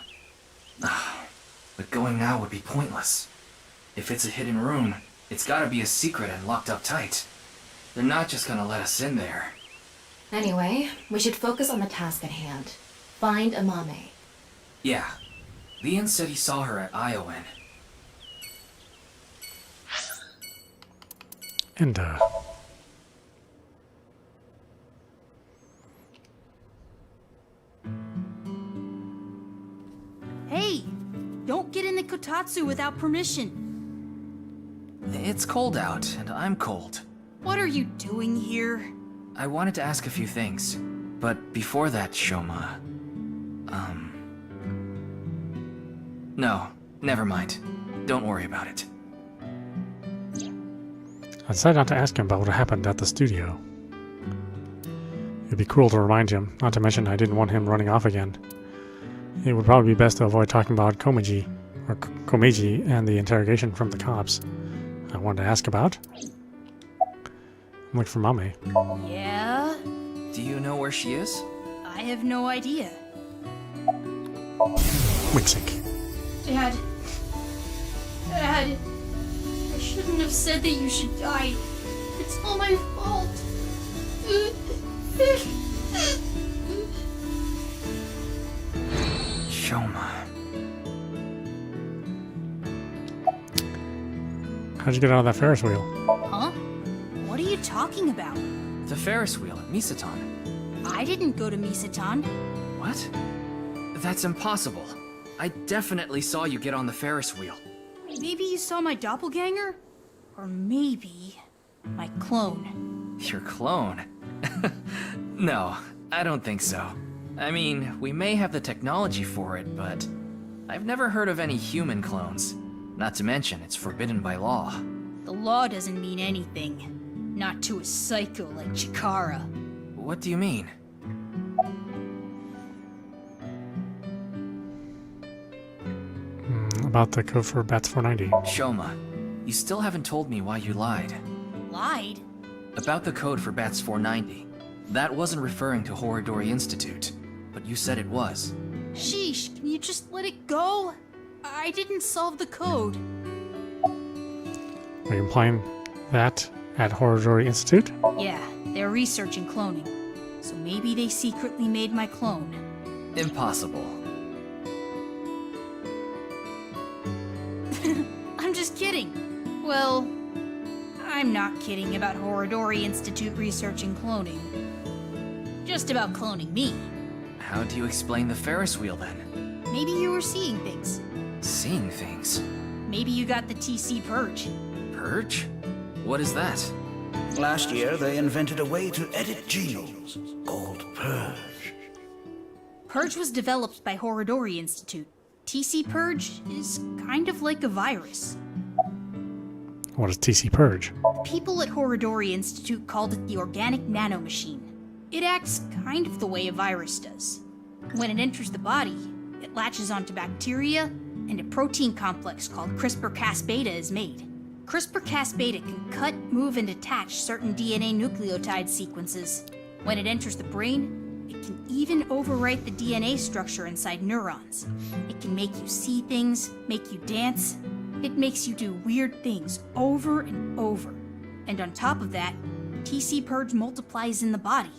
[SPEAKER 3] But going now would be pointless. If it's a hidden room, it's gotta be a secret and locked up tight. They're not just gonna let us in there.
[SPEAKER 4] Anyway, we should focus on the task at hand. Find Amame.
[SPEAKER 3] Yeah. Leon said he saw her at Iowan.
[SPEAKER 1] And,
[SPEAKER 11] Hey! Don't get in the kotatsu without permission.
[SPEAKER 3] It's cold out, and I'm cold.
[SPEAKER 11] What are you doing here?
[SPEAKER 3] I wanted to ask a few things, but before that, Shoma... No, never mind. Don't worry about it.
[SPEAKER 1] I decided not to ask him about what happened at the studio. It'd be cruel to remind him, not to mention I didn't want him running off again. It would probably be best to avoid talking about Komeiji and the interrogation from the cops. I wanted to ask about. I'm looking for Mame.
[SPEAKER 11] Yeah?
[SPEAKER 3] Do you know where she is?
[SPEAKER 11] I have no idea.
[SPEAKER 1] Wink-sink.
[SPEAKER 11] Dad. Dad. I shouldn't have said that you should die. It's all my fault.
[SPEAKER 3] Shoma.
[SPEAKER 1] How'd you get out of that Ferris wheel?
[SPEAKER 12] Huh? What are you talking about?
[SPEAKER 3] The Ferris wheel at Misaton.
[SPEAKER 12] I didn't go to Misaton.
[SPEAKER 3] What? That's impossible. I definitely saw you get on the Ferris wheel.
[SPEAKER 12] Maybe you saw my doppelganger? Or maybe my clone.
[SPEAKER 3] Your clone? No, I don't think so. I mean, we may have the technology for it, but I've never heard of any human clones. Not to mention, it's forbidden by law.
[SPEAKER 12] The law doesn't mean anything. Not to a psycho like Chikara.
[SPEAKER 3] What do you mean?
[SPEAKER 1] About the code for Bats 490.
[SPEAKER 3] Shoma, you still haven't told me why you lied.
[SPEAKER 12] Lied?
[SPEAKER 3] About the code for Bats 490. That wasn't referring to Horodori Institute, but you said it was.
[SPEAKER 12] Sheesh, can you just let it go? I didn't solve the code.
[SPEAKER 1] Are you implying that at Horodori Institute?
[SPEAKER 12] Yeah, they're researching cloning. So maybe they secretly made my clone.
[SPEAKER 3] Impossible.
[SPEAKER 12] I'm just kidding. Well, I'm not kidding about Horodori Institute researching cloning. Just about cloning me.
[SPEAKER 3] How do you explain the Ferris wheel then?
[SPEAKER 12] Maybe you were seeing things.
[SPEAKER 3] Seeing things?
[SPEAKER 12] Maybe you got the TC Purge.
[SPEAKER 3] Purge? What is that?
[SPEAKER 13] Last year, they invented a way to edit genomes called Purge.
[SPEAKER 12] Purge was developed by Horodori Institute. TC Purge is kind of like a virus.
[SPEAKER 1] What is TC Purge?
[SPEAKER 12] People at Horodori Institute called it the Organic Nanomachine. It acts kind of the way a virus does. When it enters the body, it latches onto bacteria, and a protein complex called CRISPR-Cas-beta is made. CRISPR-Cas-beta can cut, move, and attach certain DNA nucleotide sequences. When it enters the brain, it can even overwrite the DNA structure inside neurons. It can make you see things, make you dance. It makes you do weird things over and over. And on top of that, TC Purge multiplies in the body.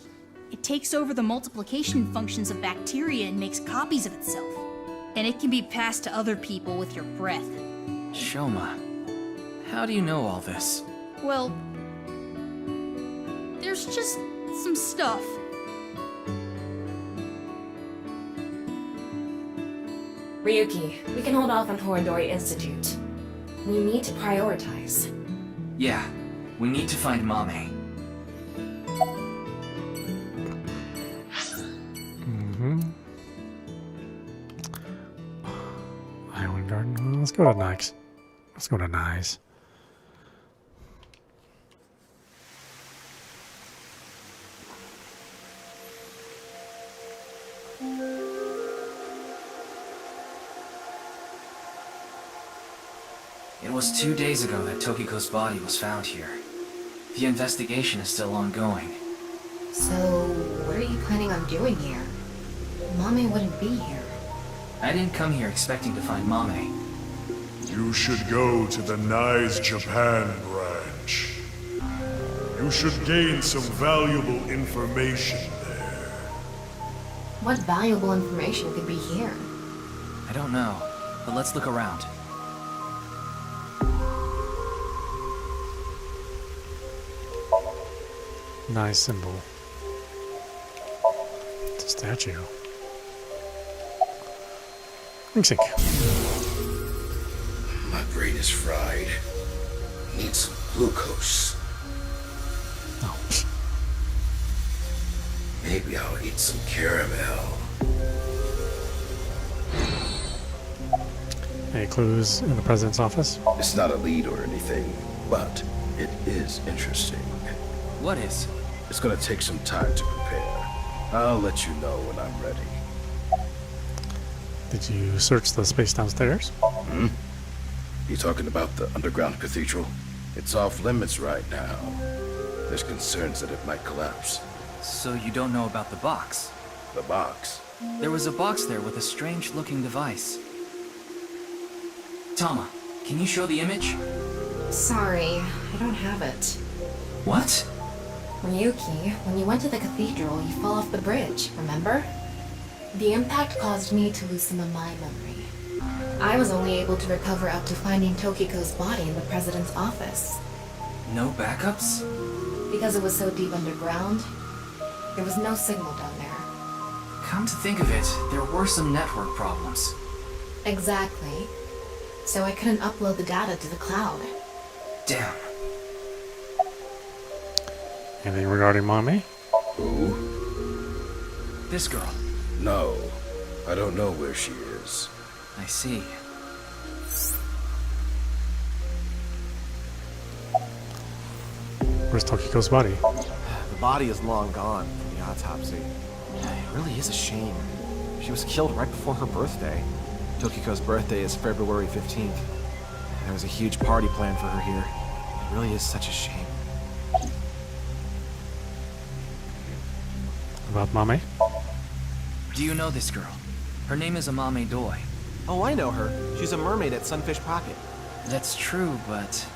[SPEAKER 12] It takes over the multiplication functions of bacteria and makes copies of itself. And it can be passed to other people with your breath.
[SPEAKER 3] Shoma, how do you know all this?
[SPEAKER 12] Well, there's just some stuff.
[SPEAKER 4] Ryuki, we can hold off on Horodori Institute. We need to prioritize.
[SPEAKER 3] Yeah, we need to find Mame.
[SPEAKER 1] Island Garden. Well, let's go to Nyx. Let's go to Nyx.
[SPEAKER 3] It was 2 days ago that Tokiko's body was found here. The investigation is still ongoing.
[SPEAKER 4] So, what are you planning on doing here? Mame wouldn't be here.
[SPEAKER 3] I didn't come here expecting to find Mame.
[SPEAKER 7] You should go to the Nyes Japan branch. You should gain some valuable information there.
[SPEAKER 4] What valuable information could be here?
[SPEAKER 3] I don't know, but let's look around.
[SPEAKER 1] Nice symbol. It's a statue. Sync.
[SPEAKER 14] My brain is fried. Need some glucose.
[SPEAKER 1] Oh.
[SPEAKER 14] Maybe I'll eat some caramel.
[SPEAKER 1] Any clues in the president's office?
[SPEAKER 14] It's not a lead or anything, but it is interesting.
[SPEAKER 3] What is?
[SPEAKER 14] It's gonna take some time to prepare. I'll let you know when I'm ready.
[SPEAKER 1] Did you search the space downstairs?
[SPEAKER 14] Hmm? You talking about the underground cathedral? It's off limits right now. There's concerns that it might collapse.
[SPEAKER 3] So you don't know about the box?
[SPEAKER 14] The box?
[SPEAKER 3] There was a box there with a strange-looking device. Tama, can you show the image?
[SPEAKER 4] Sorry, I don't have it.
[SPEAKER 3] What?
[SPEAKER 4] Ryuki, when you went to the cathedral, you fell off the bridge, remember? The impact caused me to lose some of my memory. I was only able to recover up to finding Tokiko's body in the president's office.
[SPEAKER 3] No backups?
[SPEAKER 4] Because it was so deep underground, there was no signal down there.
[SPEAKER 3] Come to think of it, there were some network problems.
[SPEAKER 4] Exactly. So I couldn't upload the data to the cloud.
[SPEAKER 3] Damn.
[SPEAKER 1] Anything regarding Mommy?
[SPEAKER 14] Who?
[SPEAKER 3] This girl.
[SPEAKER 14] No. I don't know where she is.
[SPEAKER 3] I see.
[SPEAKER 1] Where's Tokiko's body?
[SPEAKER 15] The body is long gone from the autopsy. It really is a shame. She was killed right before her birthday. Tokiko's birthday is February 15th. There was a huge party planned for her here. It really is such a shame.
[SPEAKER 1] About Mame?
[SPEAKER 3] Do you know this girl? Her name is Amame Doi.
[SPEAKER 15] Oh, I know her. She's a mermaid at Sunfish Pocket.
[SPEAKER 3] That's true, but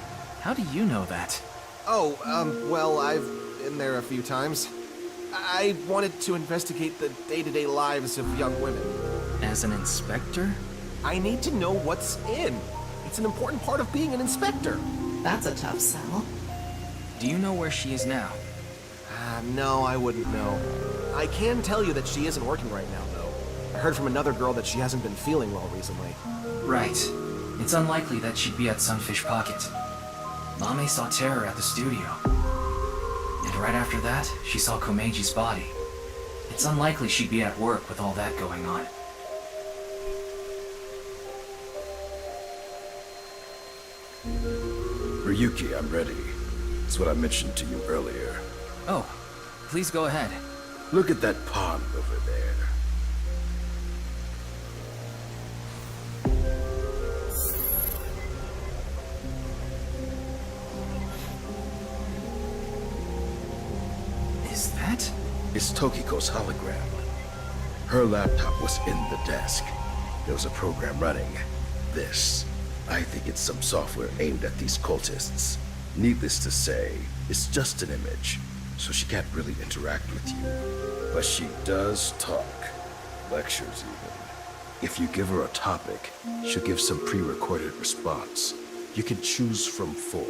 [SPEAKER 3] how do you know that?
[SPEAKER 15] Oh, well, I've been there a few times. I wanted to investigate the day-to-day lives of young women.
[SPEAKER 3] As an inspector?
[SPEAKER 15] I need to know what's in. It's an important part of being an inspector.
[SPEAKER 4] That's a tough sell.
[SPEAKER 3] Do you know where she is now?
[SPEAKER 15] No, I wouldn't know. I can tell you that she isn't working right now, though. I heard from another girl that she hasn't been feeling well recently.
[SPEAKER 3] Right. It's unlikely that she'd be at Sunfish Pocket. Mame saw Terror at the studio. And right after that, she saw Komeji's body. It's unlikely she'd be at work with all that going on.
[SPEAKER 14] Ryuki, I'm ready. It's what I mentioned to you earlier.
[SPEAKER 3] Oh, please go ahead.
[SPEAKER 14] Look at that pond over there.
[SPEAKER 3] Is that?
[SPEAKER 14] It's Tokiko's hologram. Her laptop was in the desk. There was a program running. This. I think it's some software aimed at these cultists. Needless to say, it's just an image, so she can't really interact with you. But she does talk. Lectures even. If you give her a topic, she'll give some pre-recorded response. You can choose from 4.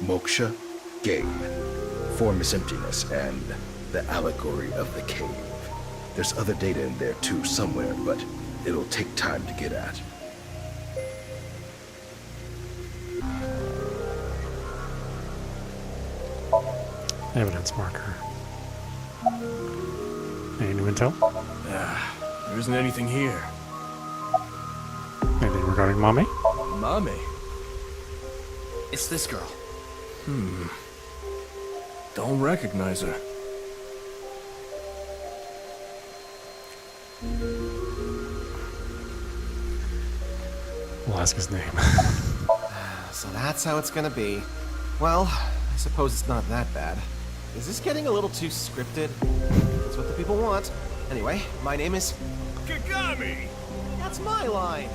[SPEAKER 14] Moksha, game. Form is emptiness, and the allegory of the cave. There's other data in there too somewhere, but it'll take time to get at.
[SPEAKER 1] Evidence marker. Any new intel?
[SPEAKER 6] There isn't anything here.
[SPEAKER 1] Anything regarding Mame?
[SPEAKER 6] Mame?
[SPEAKER 3] It's this girl.
[SPEAKER 6] Don't recognize her.
[SPEAKER 1] We'll ask his name.
[SPEAKER 15] So that's how it's gonna be. Well, I suppose it's not that bad. Is this getting a little too scripted? That's what the people want. Anyway, my name is...
[SPEAKER 6] Kagami!
[SPEAKER 15] That's my line!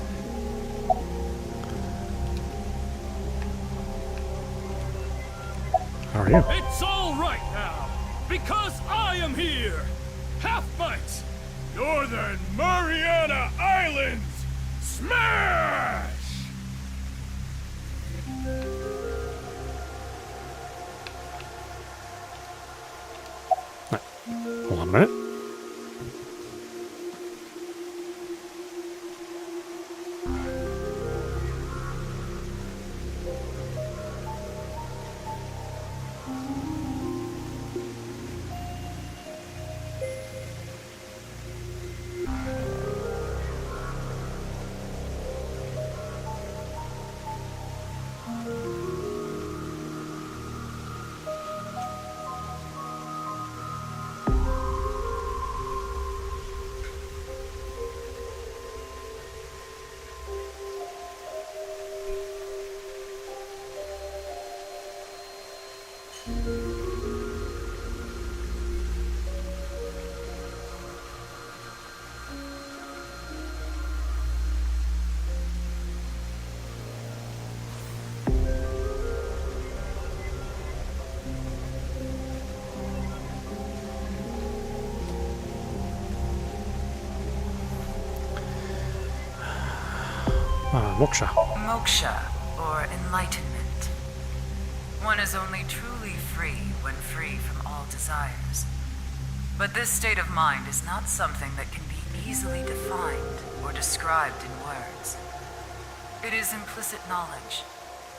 [SPEAKER 1] How are you?
[SPEAKER 16] It's all right now, because I am here! Half-Bites! Northern Mariana Islands! Smash!
[SPEAKER 1] Hold on a minute. Moksha.
[SPEAKER 17] Moksha, or enlightenment. One is only truly free when free from all desires. But this state of mind is not something that can be easily defined or described in words. It is implicit knowledge.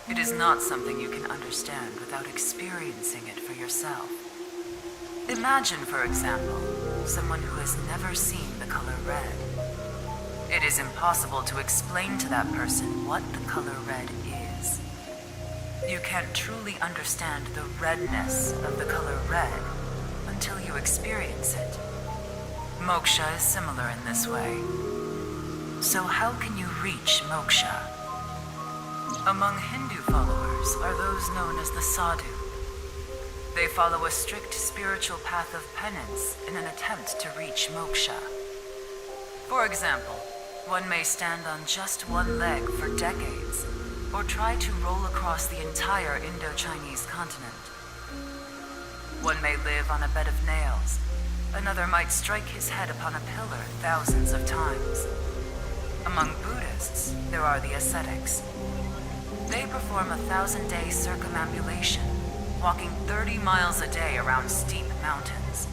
[SPEAKER 17] It is not something you can understand without experiencing it for yourself. Imagine, for example, someone who has never seen the color red. It is impossible to explain to that person what the color red is. You can't truly understand the redness of the color red until you experience it. Moksha is similar in this way. So how can you reach moksha? Among Hindu followers are those known as the sadhu. They follow a strict spiritual path of penance in an attempt to reach moksha. For example, one may stand on just one leg for decades, or try to roll across the entire Indo-Chinese continent. One may live on a bed of nails. Another might strike his head upon a pillar thousands of times. Among Buddhists, there are the ascetics. They perform a 1,000-day circumambulation, walking 30 miles a day around steep mountains.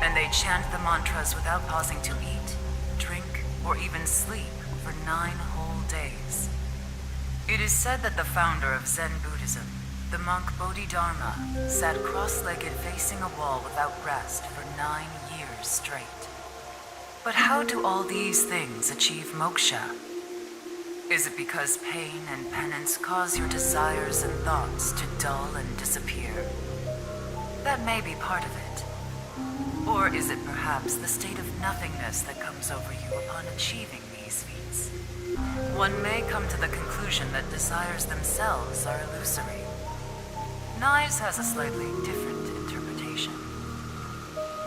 [SPEAKER 17] And they chant the mantras without pausing to eat, drink, or even sleep for 9 whole days. It is said that the founder of Zen Buddhism, the monk Bodhidharma, sat cross-legged facing a wall without rest for 9 years straight. But how do all these things achieve moksha? Is it because pain and penance cause your desires and thoughts to dull and disappear? That may be part of it. Or is it perhaps the state of nothingness that comes over you upon achieving these feats? One may come to the conclusion that desires themselves are illusory. Knives has a slightly different interpretation.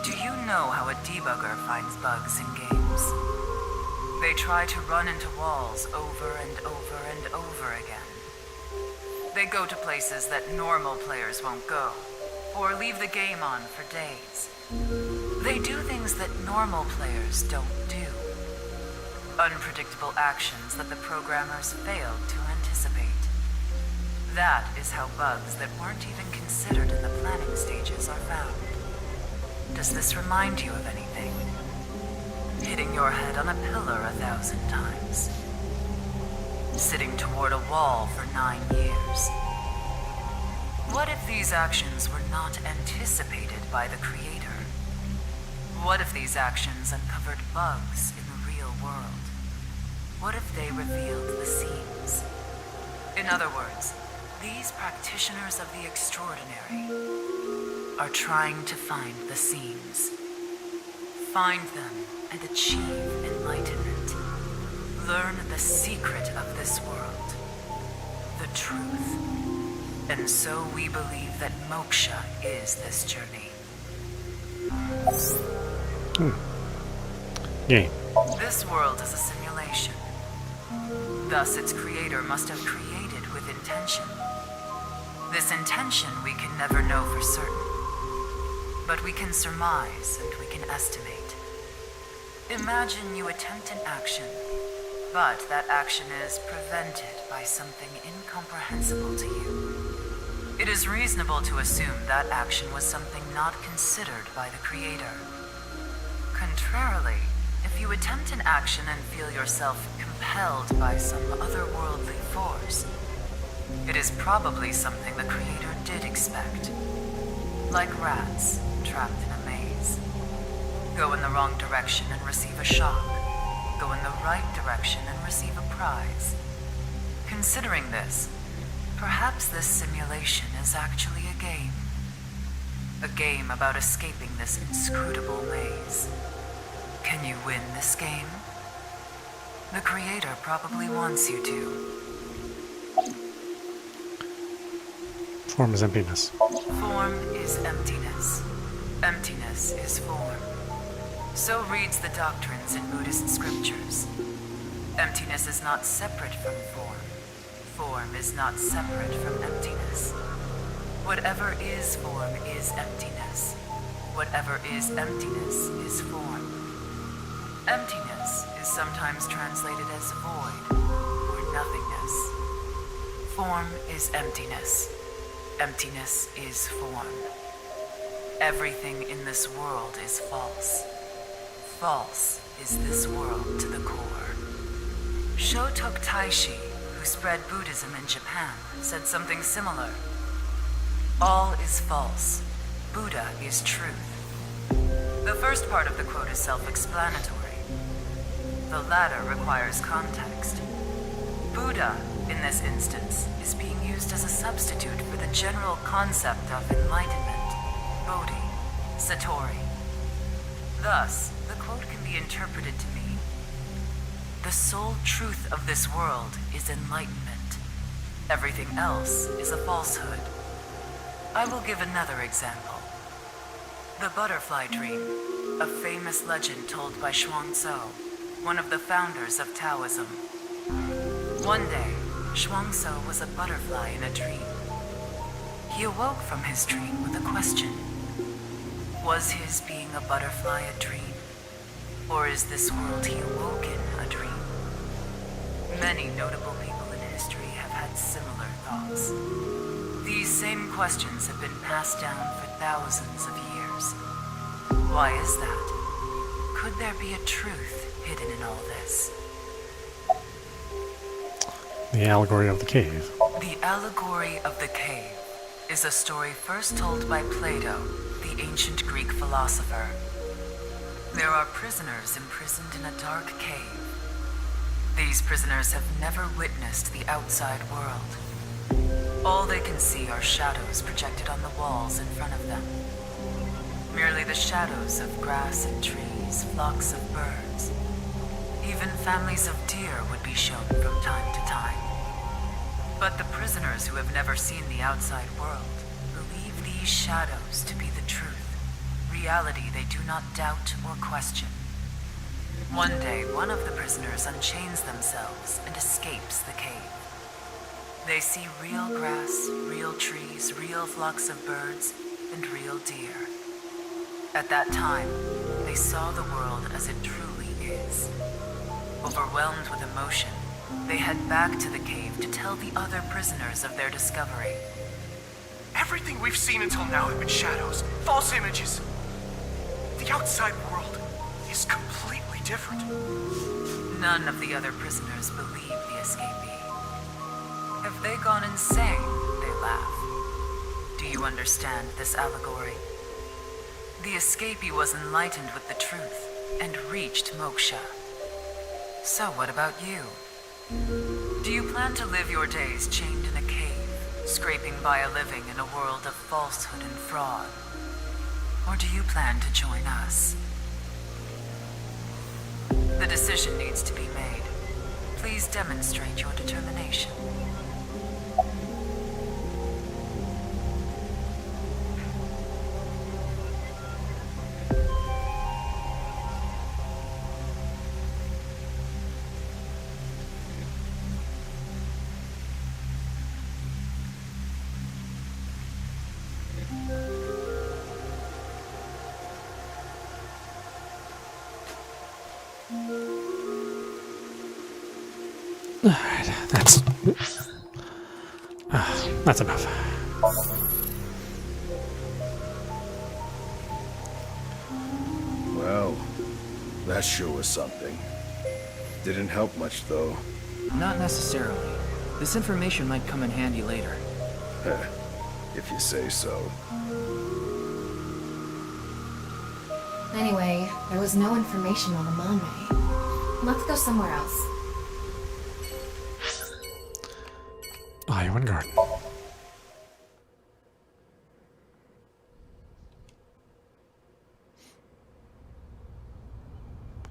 [SPEAKER 17] Do you know how a debugger finds bugs in games? They try to run into walls over and over and over again. They go to places that normal players won't go, or leave the game on for days. They do things that normal players don't do. Unpredictable actions that the programmers failed to anticipate. That is how bugs that weren't even considered in the planning stages are found. Does this remind you of anything? Hitting your head on a pillar 1,000 times. Sitting toward a wall for 9 years. What if these actions were not anticipated by the creator? What if these actions uncovered bugs in the real world? What if they revealed the seams? In other words, these practitioners of the extraordinary are trying to find the seams. Find them and achieve enlightenment. Learn the secret of this world, the truth. And so we believe that moksha is this journey.
[SPEAKER 1] Game.
[SPEAKER 17] This world is a simulation. Thus, its creator must have created with intention. This intention we can never know for certain, but we can surmise and we can estimate. Imagine you attempt an action, but that action is prevented by something incomprehensible to you. It is reasonable to assume that action was something not considered by the creator. Contrarily, if you attempt an action and feel yourself compelled by some otherworldly force, it is probably something the creator did expect. Like rats trapped in a maze. Go in the wrong direction and receive a shock. Go in the right direction and receive a prize. Considering this, perhaps this simulation is actually a game. A game about escaping this inscrutable maze. Can you win this game? The creator probably wants you to.
[SPEAKER 1] Form is emptiness.
[SPEAKER 17] Form is emptiness. Emptiness is form. So reads the doctrines in Buddhist scriptures. Emptiness is not separate from form. Form is not separate from emptiness. Whatever is form is emptiness. Whatever is emptiness is form. Emptiness is sometimes translated as void or nothingness. Form is emptiness. Emptiness is form. Everything in this world is false. False is this world to the core. Shotok Taishi, who spread Buddhism in Japan, said something similar. All is false. Buddha is truth. The first part of the quote is self-explanatory. The latter requires context. Buddha, in this instance, is being used as a substitute for the general concept of enlightenment, Bodhi, Satori. Thus, the quote can be interpreted to mean, the sole truth of this world is enlightenment. Everything else is a falsehood. I will give another example. The butterfly dream, a famous legend told by Xuangtzu, one of the founders of Taoism. One day, Xuangtzu was a butterfly in a dream. He awoke from his dream with a question. Was his being a butterfly a dream? Or is this world he awoke in a dream? Many notable people in history have had similar thoughts. These same questions have been passed down for thousands of years. Why is that? Could there be a truth hidden in all this?
[SPEAKER 1] The allegory of the cave.
[SPEAKER 17] The allegory of the cave is a story first told by Plato, the ancient Greek philosopher. There are prisoners imprisoned in a dark cave. These prisoners have never witnessed the outside world. All they can see are shadows projected on the walls in front of them. Merely the shadows of grass and trees, flocks of birds. Even families of deer would be shown from time to time. But the prisoners who have never seen the outside world believe these shadows to be the truth, reality they do not doubt or question. One day, one of the prisoners unchains themselves and escapes the cave. They see real grass, real trees, real flocks of birds, and real deer. At that time, they saw the world as it truly is. Overwhelmed with emotion, they head back to the cave to tell the other prisoners of their discovery.
[SPEAKER 18] Everything we've seen until now have been shadows, false images. The outside world is completely different.
[SPEAKER 17] None of the other prisoners believe the escapee. Have they gone insane? They laugh. Do you understand this allegory? The escapee was enlightened with the truth and reached moksha. So what about you? Do you plan to live your days chained in a cave, scraping by a living in a world of falsehood and fraud? Or do you plan to join us? The decision needs to be made. Please demonstrate your determination.
[SPEAKER 1] Alright, that's enough.
[SPEAKER 14] Well, that sure was something. Didn't help much, though.
[SPEAKER 3] Not necessarily. This information might come in handy later.
[SPEAKER 14] If you say so.
[SPEAKER 4] Anyway, there was no information on the Mame. Let's go somewhere else.
[SPEAKER 1] Iowan Garden.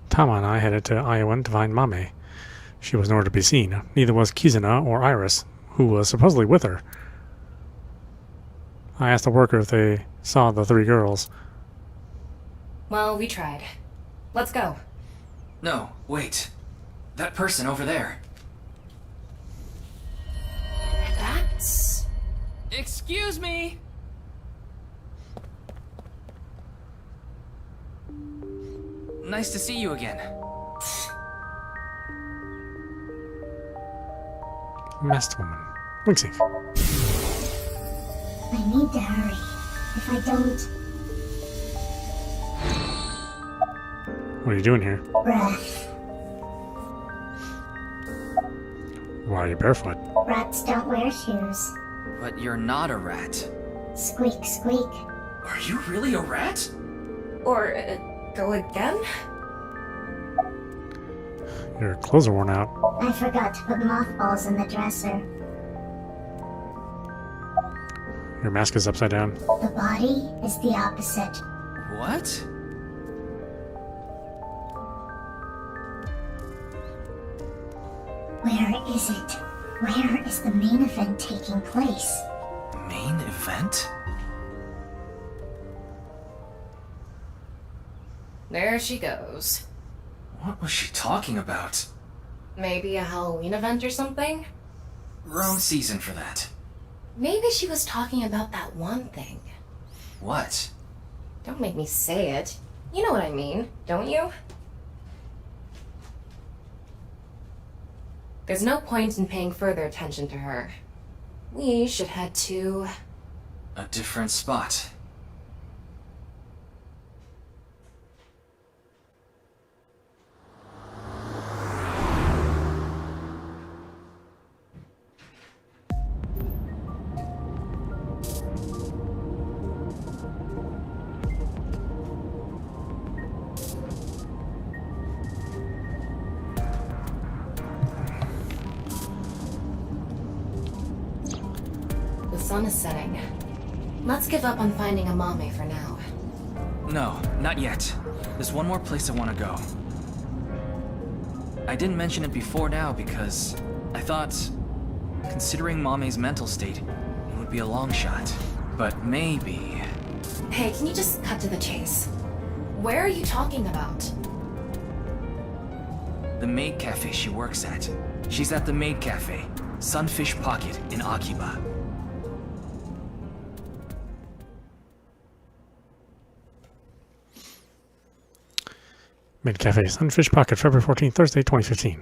[SPEAKER 1] Tama and I headed to Iowan to find Mame. She was nowhere to be seen. Neither was Kizuna or Iris, who was supposedly with her. I asked the worker if they saw the three girls.
[SPEAKER 4] Well, we tried. Let's go.
[SPEAKER 3] No, wait. That person over there.
[SPEAKER 4] That's...
[SPEAKER 3] Excuse me! Nice to see you again.
[SPEAKER 1] Masked woman. Winksink.
[SPEAKER 19] I need to hurry. If I don't...
[SPEAKER 1] What are you doing here?
[SPEAKER 19] Breath.
[SPEAKER 1] Why are you barefoot?
[SPEAKER 19] Rats don't wear shoes.
[SPEAKER 3] But you're not a rat.
[SPEAKER 19] Squeak, squeak.
[SPEAKER 3] Are you really a rat?
[SPEAKER 4] Or, go again?
[SPEAKER 1] Your clothes are worn out.
[SPEAKER 19] I forgot to put mothballs in the dresser.
[SPEAKER 1] Your mask is upside down.
[SPEAKER 19] The body is the opposite.
[SPEAKER 3] What?
[SPEAKER 19] Where is it? Where is the main event taking place?
[SPEAKER 3] Main event?
[SPEAKER 4] There she goes.
[SPEAKER 3] What was she talking about?
[SPEAKER 4] Maybe a Halloween event or something?
[SPEAKER 3] Wrong season for that.
[SPEAKER 4] Maybe she was talking about that one thing.
[SPEAKER 3] What?
[SPEAKER 4] Don't make me say it. You know what I mean, don't you? There's no point in paying further attention to her. We should head to...
[SPEAKER 3] a different spot.
[SPEAKER 4] The sun is setting. Let's give up on finding a Mame for now.
[SPEAKER 3] No, not yet. There's one more place I want to go. I didn't mention it before now because I thought, considering Mame's mental state, it would be a long shot. But maybe...
[SPEAKER 4] Hey, can you just cut to the chase? Where are you talking about?
[SPEAKER 3] The maid cafe she works at. She's at the maid cafe, Sunfish Pocket in Akiba.
[SPEAKER 1] Maid Cafe, Sunfish Pocket, February 14th, Thursday, 2015.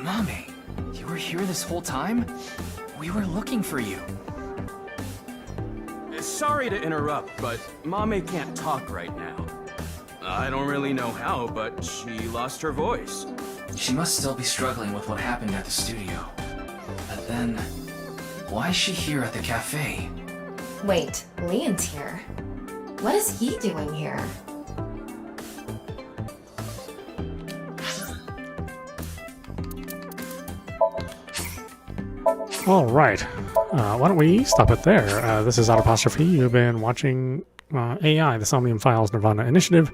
[SPEAKER 3] Mame, you were here this whole time? We were looking for you.
[SPEAKER 8] Sorry to interrupt, but Mame can't talk right now. I don't really know how, but she lost her voice.
[SPEAKER 3] She must still be struggling with what happened at the studio. But then, why is she here at the cafe?
[SPEAKER 4] Wait, Leon's here. What is he doing here?
[SPEAKER 1] All right. Why don't we stop it there? This is Autopostrophe. You've been watching AI, the SOMNIUM Files Nirvana initiative,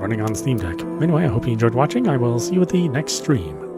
[SPEAKER 1] running on Steamdeck. Anyway, I hope you enjoyed watching. I will see you at the next stream.